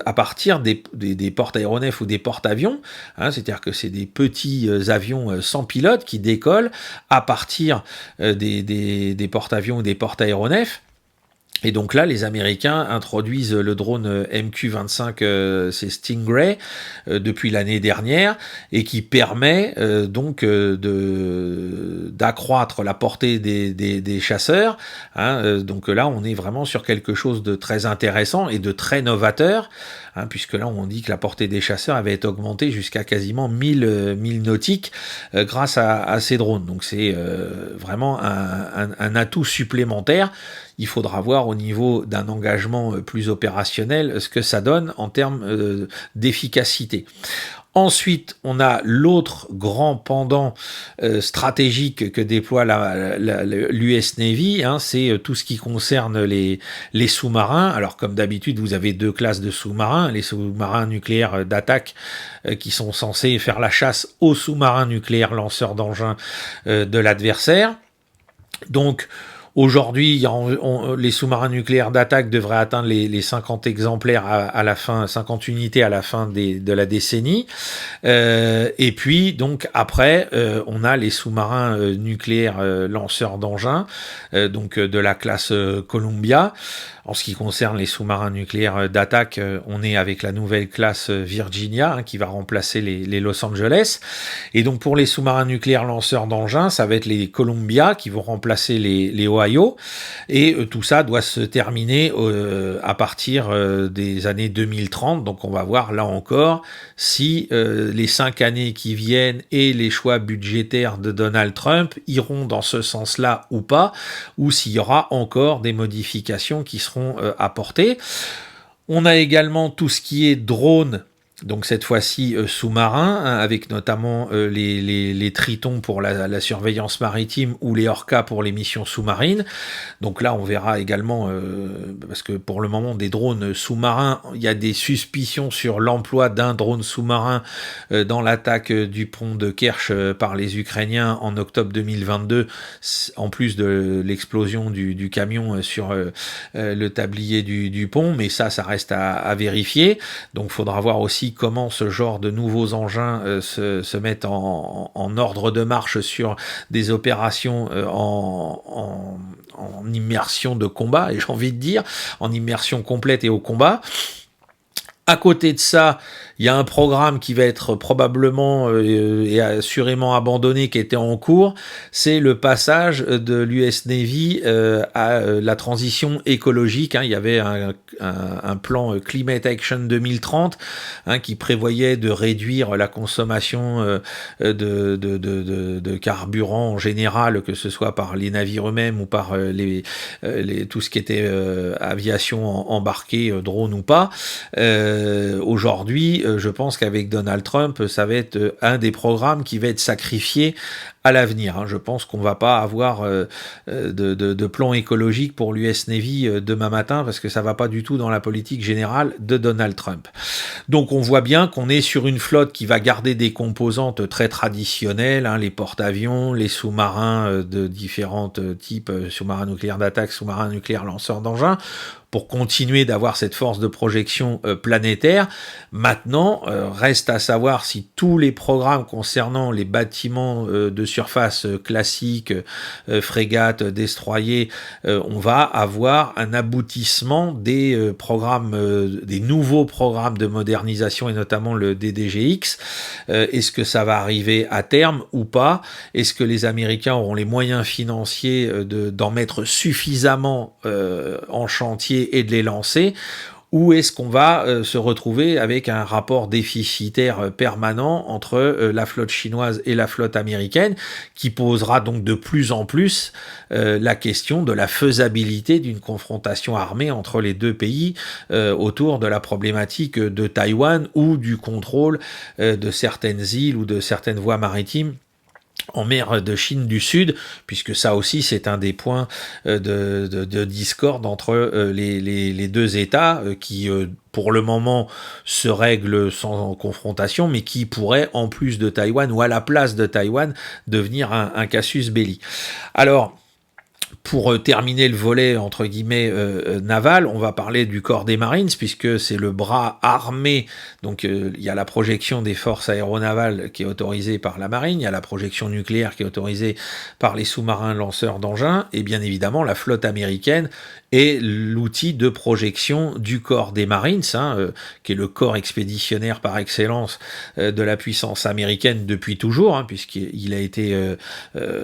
à partir des porte-aéronefs ou des porte-avions, hein, c'est-à-dire que c'est des petits avions sans pilote qui décollent à partir des porte-avions ou des porte-aéronefs. Et donc là, les Américains introduisent le drone MQ-25, c'est Stingray, depuis l'année dernière, et qui permet donc d'accroître la portée des chasseurs. Hein. Donc là, on est vraiment sur quelque chose de très intéressant et de très novateur, hein, puisque là, on dit que la portée des chasseurs avait été augmentée jusqu'à quasiment 1000 nautiques grâce à ces drones. Donc c'est vraiment un atout supplémentaire. Il faudra voir au niveau d'un engagement plus opérationnel ce que ça donne en termes d'efficacité. Ensuite, on a l'autre grand pendant stratégique que déploie l'US Navy, hein, c'est tout ce qui concerne les sous-marins. Alors comme d'habitude, vous avez deux classes de sous-marins, les sous-marins nucléaires d'attaque qui sont censés faire la chasse aux sous-marins nucléaires lanceurs d'engins de l'adversaire. Donc aujourd'hui, les sous-marins nucléaires d'attaque devraient atteindre les 50 exemplaires à la fin, 50 unités à la fin de la décennie. Et puis, donc, après, on a les sous-marins nucléaires lanceurs d'engins, donc de la classe Columbia. En ce qui concerne les sous-marins nucléaires d'attaque, on est avec la nouvelle classe Virginia, hein, qui va remplacer les Los Angeles. Et donc pour les sous-marins nucléaires lanceurs d'engins, ça va être les Columbia qui vont remplacer les Ohio. Et tout ça doit se terminer à partir des années 2030. Donc on va voir là encore si les 5 années qui viennent et les choix budgétaires de Donald Trump iront dans ce sens-là ou pas, ou s'il y aura encore des modifications qui seront apportées. On a également tout ce qui est drone, donc cette fois-ci sous-marin, hein, avec notamment les Tritons pour la surveillance maritime ou les Orca pour les missions sous-marines. Donc là, on verra également, parce que pour le moment, des drones sous-marins, il y a des suspicions sur l'emploi d'un drone sous-marin dans l'attaque du pont de Kerch par les Ukrainiens en octobre 2022, en plus de l'explosion du camion sur le tablier du pont, mais ça reste à vérifier. Donc il faudra voir aussi aussi comment ce genre de nouveaux engins se mettent en ordre de marche sur des opérations en immersion de combat, et j'ai envie de dire, en immersion complète et au combat. À côté de ça, il y a un programme qui va être probablement et assurément abandonné, qui était en cours, c'est le passage de l'US Navy à la transition écologique. Il y avait un plan Climate Action 2030 qui prévoyait de réduire la consommation de carburant en général, que ce soit par les navires eux-mêmes ou par tout ce qui était aviation embarquée, drone ou pas. Aujourd'hui, je pense qu'avec Donald Trump, ça va être un des programmes qui va être sacrifié à l'avenir. Je pense qu'on va pas avoir de plan écologique pour l'US Navy demain matin, parce que ça va pas du tout dans la politique générale de Donald Trump. Donc on voit bien qu'on est sur une flotte qui va garder des composantes très traditionnelles, les porte-avions, les sous-marins de différents types, sous-marins nucléaires d'attaque, sous-marins nucléaires lanceurs d'engins, pour continuer d'avoir cette force de projection planétaire. Maintenant, reste à savoir si tous les programmes concernant les bâtiments de surface classiques, frégates, destroyers, on va avoir un aboutissement des des nouveaux programmes de modernisation, et notamment le DDGX. Est-ce que ça va arriver à terme ou pas? Est-ce que les Américains auront les moyens financiers d'en mettre suffisamment en chantier et de les lancer, ou est-ce qu'on va se retrouver avec un rapport déficitaire permanent entre la flotte chinoise et la flotte américaine, qui posera donc de plus en plus la question de la faisabilité d'une confrontation armée entre les deux pays autour de la problématique de Taïwan ou du contrôle de certaines îles ou de certaines voies maritimes en mer de Chine du Sud, puisque ça aussi c'est un des points de discorde entre les deux États qui pour le moment se règlent sans confrontation, mais qui pourraient, en plus de Taïwan ou à la place de Taïwan, devenir un casus belli. Alors, pour terminer le volet entre guillemets naval, on va parler du corps des Marines, puisque c'est le bras armé. Donc il y a la projection des forces aéronavales qui est autorisée par la Marine, il y a la projection nucléaire qui est autorisée par les sous-marins lanceurs d'engins, et bien évidemment la flotte américaine est l'outil de projection du corps des Marines, qui est le corps expéditionnaire par excellence de la puissance américaine depuis toujours, puisqu'il a été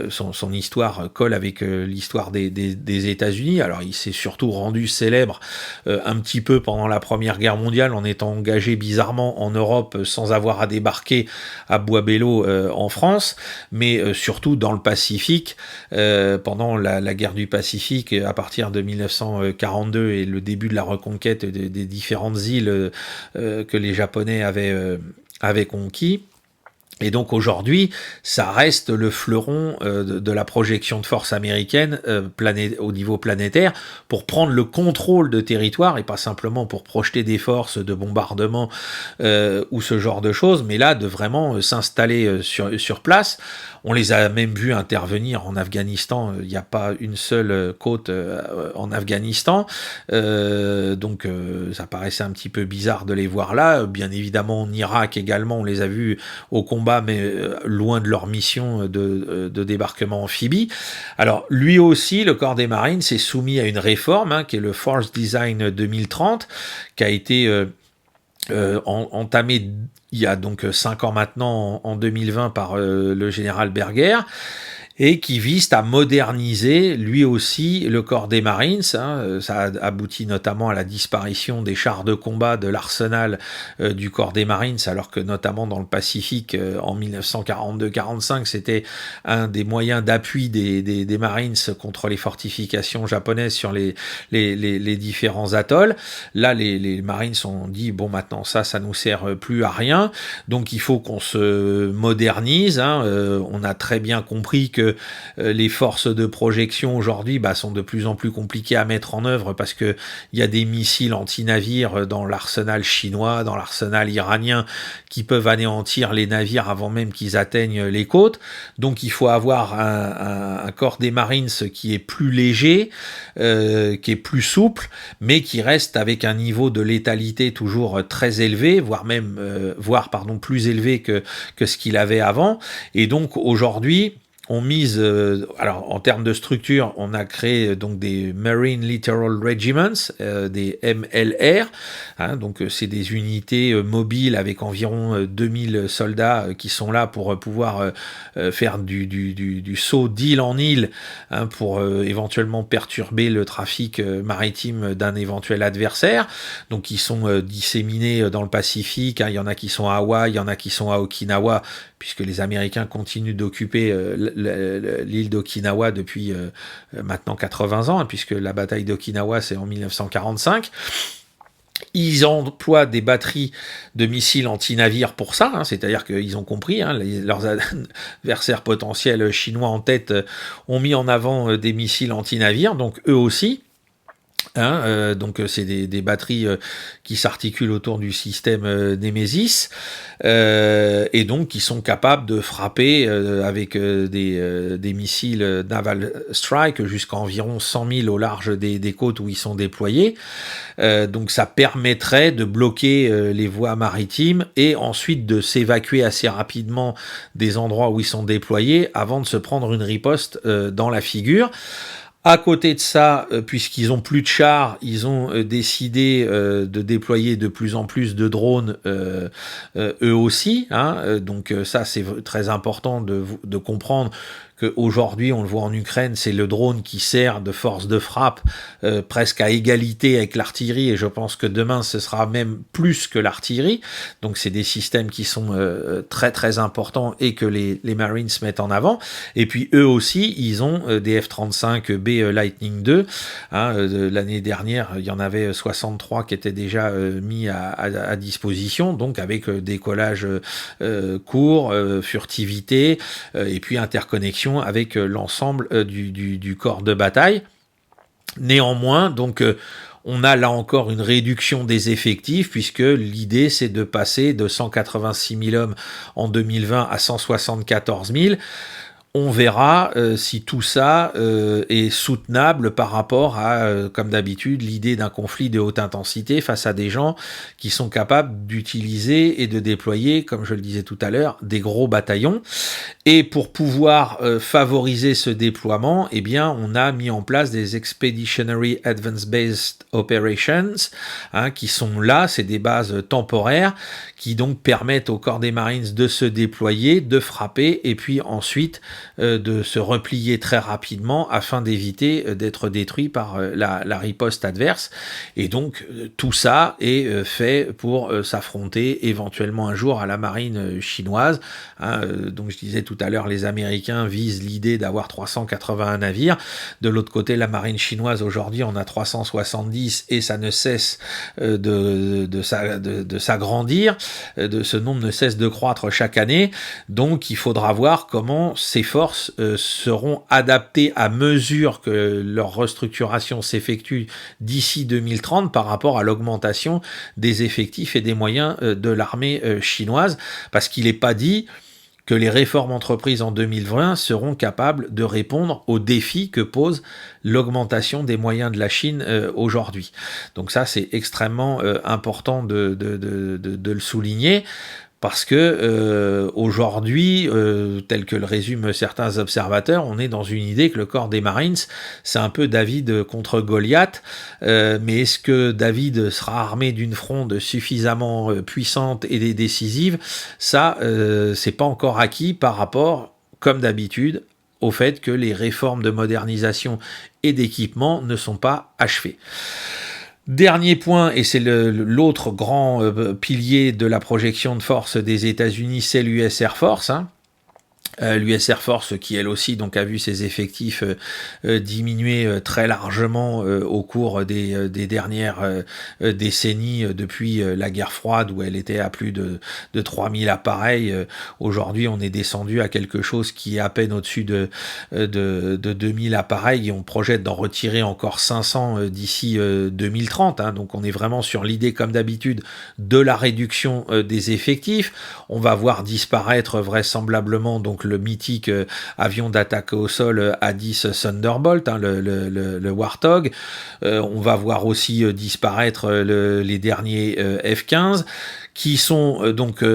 son histoire colle avec l'histoire des États-Unis. Alors il s'est surtout rendu célèbre un petit peu pendant la Première Guerre mondiale, en étant engagé bizarrement en Europe sans avoir à débarquer à Bois-Bello en France, mais surtout dans le Pacifique, pendant la guerre du Pacifique, à partir de 1942 et le début de la reconquête des différentes îles que les Japonais avaient conquis. Et donc aujourd'hui, ça reste le fleuron de la projection de force américaine au niveau planétaire, pour prendre le contrôle de territoire, et pas simplement pour projeter des forces de bombardement ou ce genre de choses, mais là de vraiment s'installer sur place. On les a même vus intervenir en Afghanistan. Il n'y a pas une seule côte en Afghanistan, donc ça paraissait un petit peu bizarre de les voir là. Bien évidemment en Irak également, on les a vus au combat, mais loin de leur mission de débarquement amphibie. Alors lui aussi, le corps des Marines s'est soumis à une réforme, qui est le Force Design 2030, qui a été entamé il y a donc 5 ans maintenant, en 2020, par le général Berger, et qui vise à moderniser lui aussi le corps des Marines. Ça a abouti notamment à la disparition des chars de combat de l'arsenal du corps des Marines, alors que notamment dans le Pacifique en 1942-45, c'était un des moyens d'appui des Marines contre les fortifications japonaises sur les différents atolls. Là, les Marines ont dit bon, maintenant ça nous sert plus à rien, donc il faut qu'on se modernise. On a très bien compris que que les forces de projection aujourd'hui sont de plus en plus compliquées à mettre en œuvre parce que il y a des missiles anti-navires dans l'arsenal chinois, dans l'arsenal iranien qui peuvent anéantir les navires avant même qu'ils atteignent les côtes. Donc il faut avoir un corps des Marines qui est plus léger, qui est plus souple, mais qui reste avec un niveau de létalité toujours très élevé, voire plus élevé que ce qu'il avait avant. Et donc aujourd'hui, on mise, alors en termes de structure, on a créé donc des Marine Littoral Regiments, des MLR, donc c'est des unités mobiles avec environ 2000 soldats qui sont là pour pouvoir faire du saut d'île en île, pour éventuellement perturber le trafic maritime d'un éventuel adversaire. Donc ils sont disséminés dans le Pacifique, il y en a qui sont à Hawaï, il y en a qui sont à Okinawa, puisque les Américains continuent d'occuper l'île d'Okinawa depuis maintenant 80 ans, puisque la bataille d'Okinawa, c'est en 1945. Ils emploient des batteries de missiles anti-navires pour ça, c'est-à-dire qu'ils ont compris, leurs adversaires potentiels chinois en tête ont mis en avant des missiles anti-navires, donc eux aussi. Donc c'est des batteries qui s'articulent autour du système Nemesis, et donc qui sont capables de frapper avec des missiles Naval Strike jusqu'à environ 100 000 au large des côtes où ils sont déployés. Donc ça permettrait de bloquer les voies maritimes et ensuite de s'évacuer assez rapidement des endroits où ils sont déployés avant de se prendre une riposte dans la figure. À côté de ça, puisqu'ils ont plus de chars, ils ont décidé de déployer de plus en plus de drones eux aussi. Donc ça, c'est très important de comprendre qu'aujourd'hui, on le voit en Ukraine, c'est le drone qui sert de force de frappe presque à égalité avec l'artillerie, et je pense que demain, ce sera même plus que l'artillerie. Donc c'est des systèmes qui sont très très importants et que les Marines mettent en avant. Et puis eux aussi, ils ont des F-35B Lightning II. L'année dernière, il y en avait 63 qui étaient déjà mis à disposition, donc avec décollage court, furtivité, et puis interconnexion avec l'ensemble du corps de bataille. Néanmoins, donc on a là encore une réduction des effectifs, puisque l'idée c'est de passer de 186 000 hommes en 2020 à 174 000. On verra si tout ça est soutenable par rapport à, comme d'habitude, l'idée d'un conflit de haute intensité face à des gens qui sont capables d'utiliser et de déployer, comme je le disais tout à l'heure, des gros bataillons. Et pour pouvoir favoriser ce déploiement, eh bien, on a mis en place des Expeditionary Advanced Based Operations, qui sont là, c'est des bases temporaires, qui donc permettent au corps des Marines de se déployer, de frapper, et puis ensuite de se replier très rapidement afin d'éviter d'être détruit par la riposte adverse. Et donc tout ça est fait pour s'affronter éventuellement un jour à la marine chinoise. Donc je disais tout à l'heure, les Américains visent l'idée d'avoir 381 navires. De l'autre côté, la marine chinoise aujourd'hui en a 370 et ça ne cesse de s'agrandir. Ce nombre ne cesse de croître chaque année. Donc il faudra voir comment ces forces seront adaptées à mesure que leur restructuration s'effectue d'ici 2030 par rapport à l'augmentation des effectifs et des moyens de l'armée chinoise, parce qu'il n'est pas dit que les réformes entreprises en 2020 seront capables de répondre aux défis que pose l'augmentation des moyens de la Chine aujourd'hui. Donc ça, c'est extrêmement important de le souligner, parce que aujourd'hui, tel que le résument certains observateurs, on est dans une idée que le corps des Marines, c'est un peu David contre Goliath, mais est-ce que David sera armé d'une fronde suffisamment puissante et décisive? Ça, c'est pas encore acquis par rapport, comme d'habitude, au fait que les réformes de modernisation et d'équipement ne sont pas achevées. Dernier point, et c'est l'autre grand pilier de la projection de force des États-Unis, c'est l'US Air Force. L'US Air Force qui elle aussi donc a vu ses effectifs diminuer très largement au cours des dernières décennies depuis la guerre froide où elle était à plus de 3000 appareils. Aujourd'hui on est descendu à quelque chose qui est à peine au-dessus de 2000 appareils et on projette d'en retirer encore 500 d'ici 2030. Donc on est vraiment sur l'idée comme d'habitude de la réduction des effectifs. On va voir disparaître vraisemblablement donc le mythique avion d'attaque au sol A-10 Thunderbolt, le Warthog. On va voir aussi disparaître les derniers F-15 qui sont donc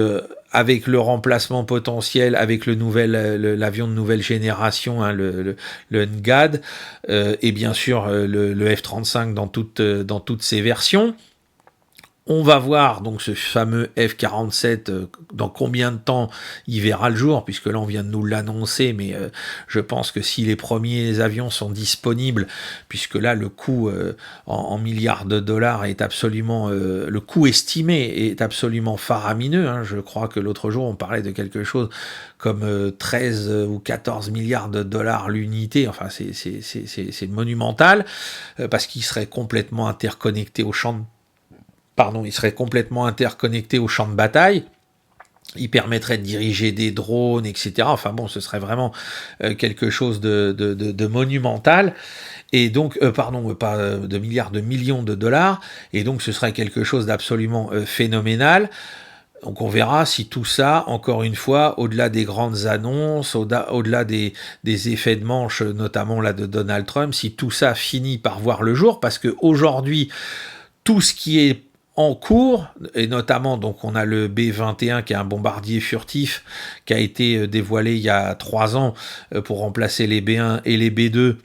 avec le remplacement potentiel, avec l'avion de nouvelle génération, le NGAD, et bien sûr le F-35 dans toutes ses versions. On va voir donc ce fameux F-47 dans combien de temps il verra le jour, puisque là on vient de nous l'annoncer, mais je pense que si les premiers avions sont disponibles, puisque là le coût en milliards de dollars est absolument, le coût estimé est absolument faramineux. Je crois que l'autre jour on parlait de quelque chose comme 13 ou 14 milliards de dollars l'unité, enfin c'est monumental, parce qu'il serait complètement interconnecté au champ de il serait complètement interconnecté au champ de bataille. Il permettrait de diriger des drones, etc. Enfin bon, ce serait vraiment quelque chose de monumental. Et donc, pas de milliards, de millions de dollars. Et donc, ce serait quelque chose d'absolument phénoménal. Donc on verra si tout ça, encore une fois, au-delà des grandes annonces, au-delà des effets de manche, notamment là de Donald Trump, si tout ça finit par voir le jour, parce que aujourd'hui, tout ce qui est en cours, et notamment donc on a le B-21 qui est un bombardier furtif qui a été dévoilé il y a 3 ans pour remplacer les B-1 et les B-2.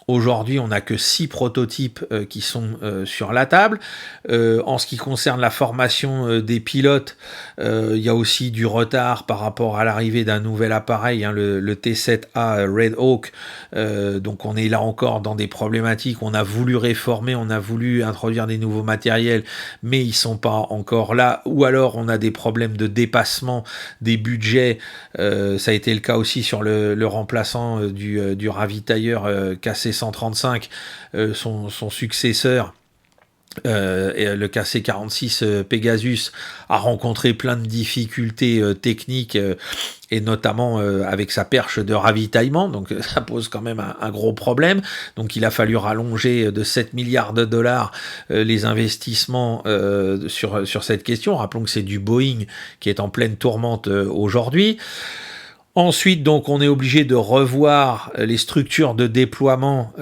Aujourd'hui, on n'a que 6 prototypes qui sont sur la table. En ce qui concerne la formation des pilotes, il y a aussi du retard par rapport à l'arrivée d'un nouvel appareil, le T-7A Red Hawk. Donc on est là encore dans des problématiques. On a voulu réformer, on a voulu introduire des nouveaux matériels, mais ils sont pas encore là. Ou alors on a des problèmes de dépassement des budgets. Ça a été le cas aussi sur le remplaçant du ravitailleur KC-135, son successeur. Et le KC-46 Pegasus a rencontré plein de difficultés techniques et notamment avec sa perche de ravitaillement, donc ça pose quand même un gros problème. Donc il a fallu rallonger de 7 milliards de dollars les investissements sur cette question. Rappelons que c'est du Boeing qui est en pleine tourmente aujourd'hui. Ensuite, donc, on est obligé de revoir les structures de déploiement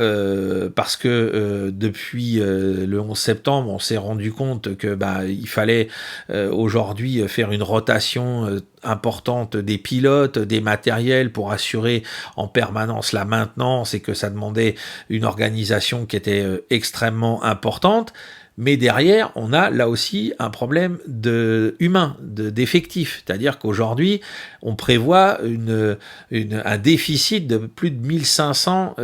parce que depuis le 11 septembre, on s'est rendu compte que il fallait aujourd'hui faire une rotation importante des pilotes, des matériels pour assurer en permanence la maintenance et que ça demandait une organisation qui était extrêmement importante. Mais derrière, on a là aussi un problème d'effectifs. C'est-à-dire qu'aujourd'hui, on prévoit un déficit de plus de 1500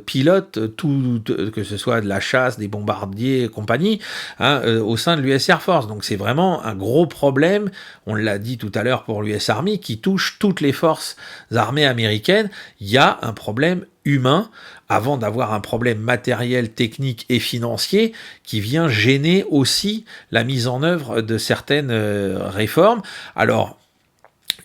pilotes, que ce soit de la chasse, des bombardiers et compagnie, au sein de l'US Air Force. Donc c'est vraiment un gros problème, on l'a dit tout à l'heure pour l'US Army, qui touche toutes les forces armées américaines. Il y a un problème humain avant d'avoir un problème matériel, technique et financier qui vient gêner aussi la mise en œuvre de certaines réformes. Alors,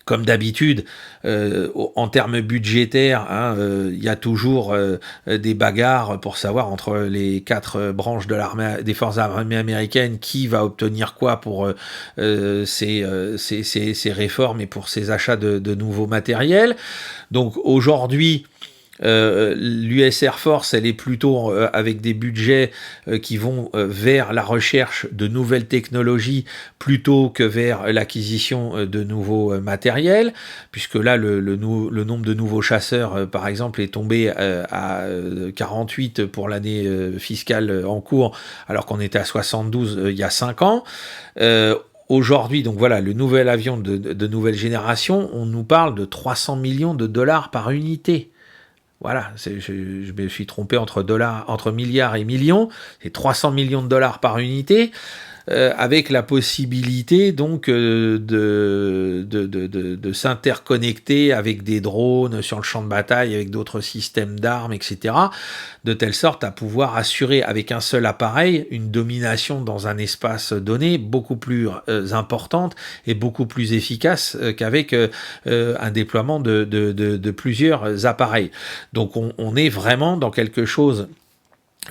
comme d'habitude, en termes budgétaires, il y a toujours des bagarres pour savoir entre les 4 branches de l'armée, des forces armées américaines, qui va obtenir quoi pour ces réformes et pour ces achats de nouveaux matériels. Donc aujourd'hui, l'US Air Force, elle est plutôt avec des budgets qui vont vers la recherche de nouvelles technologies plutôt que vers l'acquisition de nouveaux matériels, puisque là, le nombre de nouveaux chasseurs, par exemple, est tombé à 48 pour l'année fiscale en cours, alors qu'on était à 72 il y a 5 ans. Aujourd'hui, donc voilà, le nouvel avion de nouvelle génération, on nous parle de 300 millions de dollars par unité. Voilà, je me suis trompé entre milliards et millions, c'est 300 millions de dollars par unité. avec la possibilité donc de s'interconnecter avec des drones sur le champ de bataille, avec d'autres systèmes d'armes, etc., de telle sorte à pouvoir assurer avec un seul appareil une domination dans un espace donné beaucoup plus importante et beaucoup plus efficace qu'avec un déploiement de plusieurs appareils. Donc on est vraiment dans quelque chose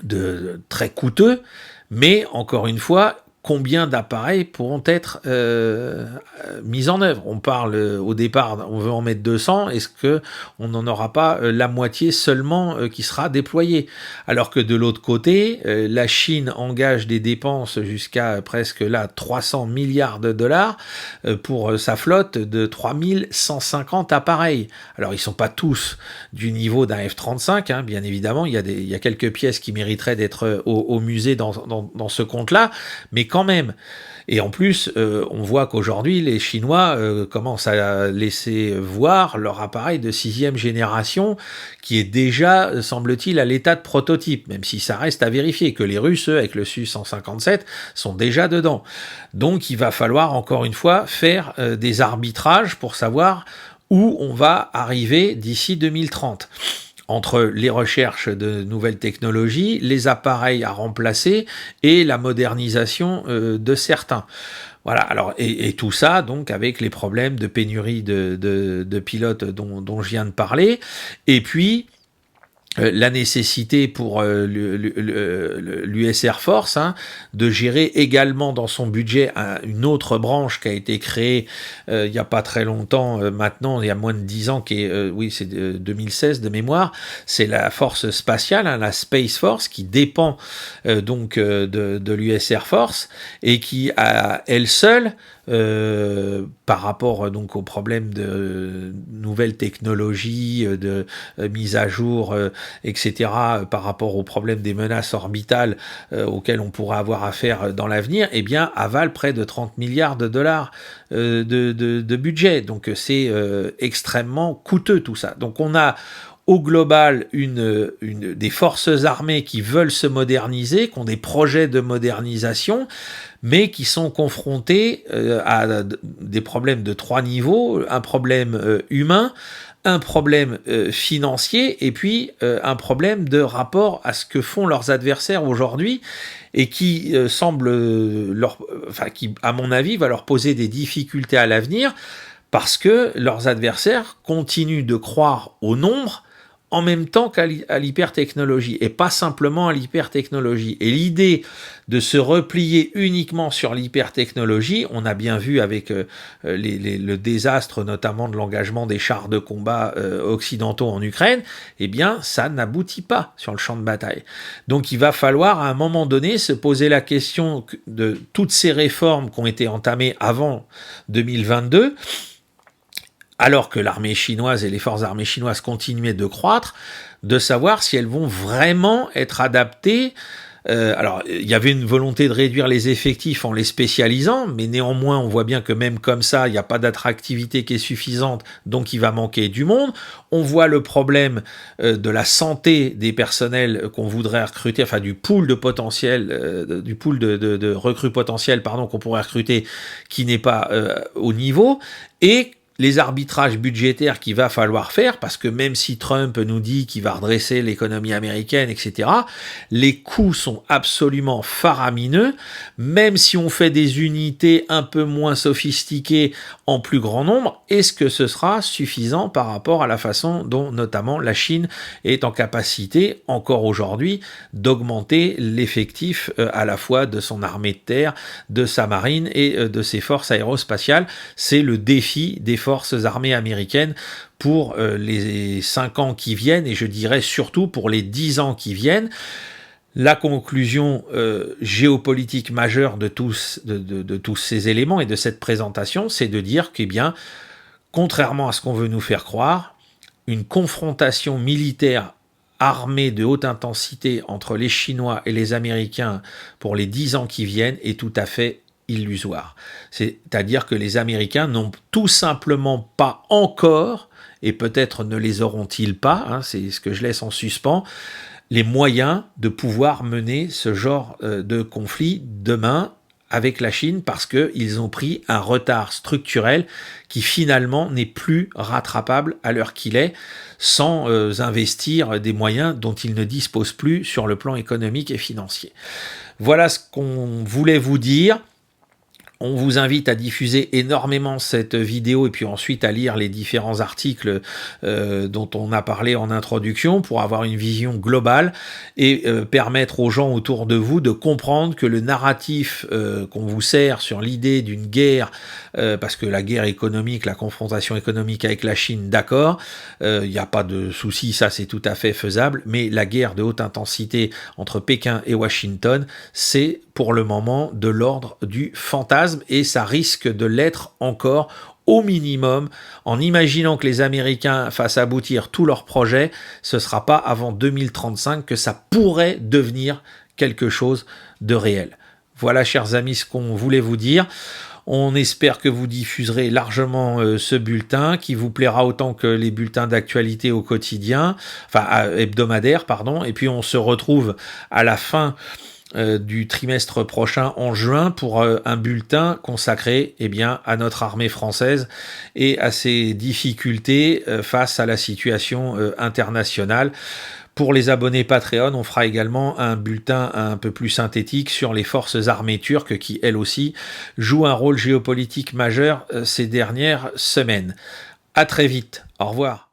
de très coûteux, mais encore une fois, combien d'appareils pourront être mis en œuvre? On parle au départ, on veut en mettre 200, est-ce que on n'en aura pas la moitié seulement qui sera déployée? Alors que de l'autre côté, la Chine engage des dépenses jusqu'à presque là 300 milliards de dollars pour sa flotte de 3150 appareils. Alors ils sont pas tous du niveau d'un F-35, hein, bien évidemment, il y a quelques pièces qui mériteraient d'être au musée dans ce compte-là, mais quand même. Et en plus, on voit qu'aujourd'hui, les Chinois commencent à laisser voir leur appareil de 6e génération, qui est déjà, semble-t-il, à l'état de prototype, même si ça reste à vérifier, que les Russes, eux, avec le Su-157, sont déjà dedans. Donc, il va falloir, encore une fois, faire des arbitrages pour savoir où on va arriver d'ici 2030. Entre les recherches de nouvelles technologies, les appareils à remplacer et la modernisation de certains. Voilà, alors et tout ça donc avec les problèmes de pénurie de pilotes dont je viens de parler, et puis la nécessité pour l'US Air Force de gérer également dans son budget une autre branche qui a été créée il n'y a pas très longtemps maintenant, il y a moins de 10 ans, qui est, oui c'est 2016 de mémoire, c'est la force spatiale, la Space Force, qui dépend donc de l'US Air Force et qui à elle seule par rapport donc aux problèmes de nouvelles technologies, de mise à jour, etc., par rapport aux problèmes des menaces orbitales auxquelles on pourra avoir affaire dans l'avenir, eh bien avale près de 30 milliards de dollars de budget. Donc c'est extrêmement coûteux tout ça. Donc on a au global des forces armées qui veulent se moderniser, qui ont des projets de modernisation, mais qui sont confrontés à des problèmes de 3 niveaux, un problème humain, un problème financier, et puis un problème de rapport à ce que font leurs adversaires aujourd'hui, et qui qui, à mon avis, va leur poser des difficultés à l'avenir, parce que leurs adversaires continuent de croire au nombre en même temps qu'à l'hypertechnologie, et pas simplement à l'hypertechnologie. Et l'idée de se replier uniquement sur l'hypertechnologie, on a bien vu avec le désastre notamment de l'engagement des chars de combat occidentaux en Ukraine, eh bien ça n'aboutit pas sur le champ de bataille. Donc il va falloir à un moment donné se poser la question de toutes ces réformes qui ont été entamées avant 2022, alors que l'armée chinoise et les forces armées chinoises continuaient de croître, de savoir si elles vont vraiment être adaptées. Alors, il y avait une volonté de réduire les effectifs en les spécialisant, mais néanmoins, on voit bien que même comme ça, il n'y a pas d'attractivité qui est suffisante, donc il va manquer du monde. On voit le problème de la santé des personnels qu'on voudrait recruter, enfin du pool de potentiel, du pool de recrues potentielles, qu'on pourrait recruter, qui n'est pas au niveau, et les arbitrages budgétaires qu'il va falloir faire, parce que même si Trump nous dit qu'il va redresser l'économie américaine, etc., les coûts sont absolument faramineux, même si on fait des unités un peu moins sophistiquées en plus grand nombre, est-ce que ce sera suffisant par rapport à la façon dont notamment la Chine est en capacité, encore aujourd'hui, d'augmenter l'effectif à la fois de son armée de terre, de sa marine et de ses forces aérospatiales. C'est le défi des forces armées américaines pour les 5 ans qui viennent, et je dirais surtout pour les 10 ans qui viennent. La conclusion géopolitique majeure de tous ces éléments et de cette présentation, c'est de dire qu'eh bien, contrairement à ce qu'on veut nous faire croire, une confrontation militaire armée de haute intensité entre les Chinois et les Américains pour les 10 ans qui viennent est tout à fait illusoire. C'est-à-dire que les Américains n'ont tout simplement pas encore, et peut-être ne les auront-ils pas, c'est ce que je laisse en suspens, les moyens de pouvoir mener ce genre de conflit demain, avec la Chine parce qu'ils ont pris un retard structurel qui finalement n'est plus rattrapable à l'heure qu'il est sans investir des moyens dont ils ne disposent plus sur le plan économique et financier. Voilà ce qu'on voulait vous dire. On vous invite à diffuser énormément cette vidéo et puis ensuite à lire les différents articles dont on a parlé en introduction pour avoir une vision globale et permettre aux gens autour de vous de comprendre que le narratif qu'on vous sert sur l'idée d'une guerre, parce que la guerre économique, la confrontation économique avec la Chine, d'accord, il n'y a pas de souci, ça c'est tout à fait faisable, mais la guerre de haute intensité entre Pékin et Washington, c'est pour le moment de l'ordre du fantasme et ça risque de l'être encore au minimum en imaginant que les Américains fassent aboutir tous leurs projets. Ce ne sera pas avant 2035 que ça pourrait devenir quelque chose de réel. Voilà, chers amis, ce qu'on voulait vous dire. On espère que vous diffuserez largement ce bulletin qui vous plaira autant que les bulletins d'actualité au quotidien, enfin hebdomadaire, pardon. Et puis on se retrouve à la fin du trimestre prochain en juin pour un bulletin consacré à notre armée française et à ses difficultés face à la situation internationale. Pour les abonnés Patreon, on fera également un bulletin un peu plus synthétique sur les forces armées turques qui, elles aussi, jouent un rôle géopolitique majeur ces dernières semaines. À très vite. Au revoir.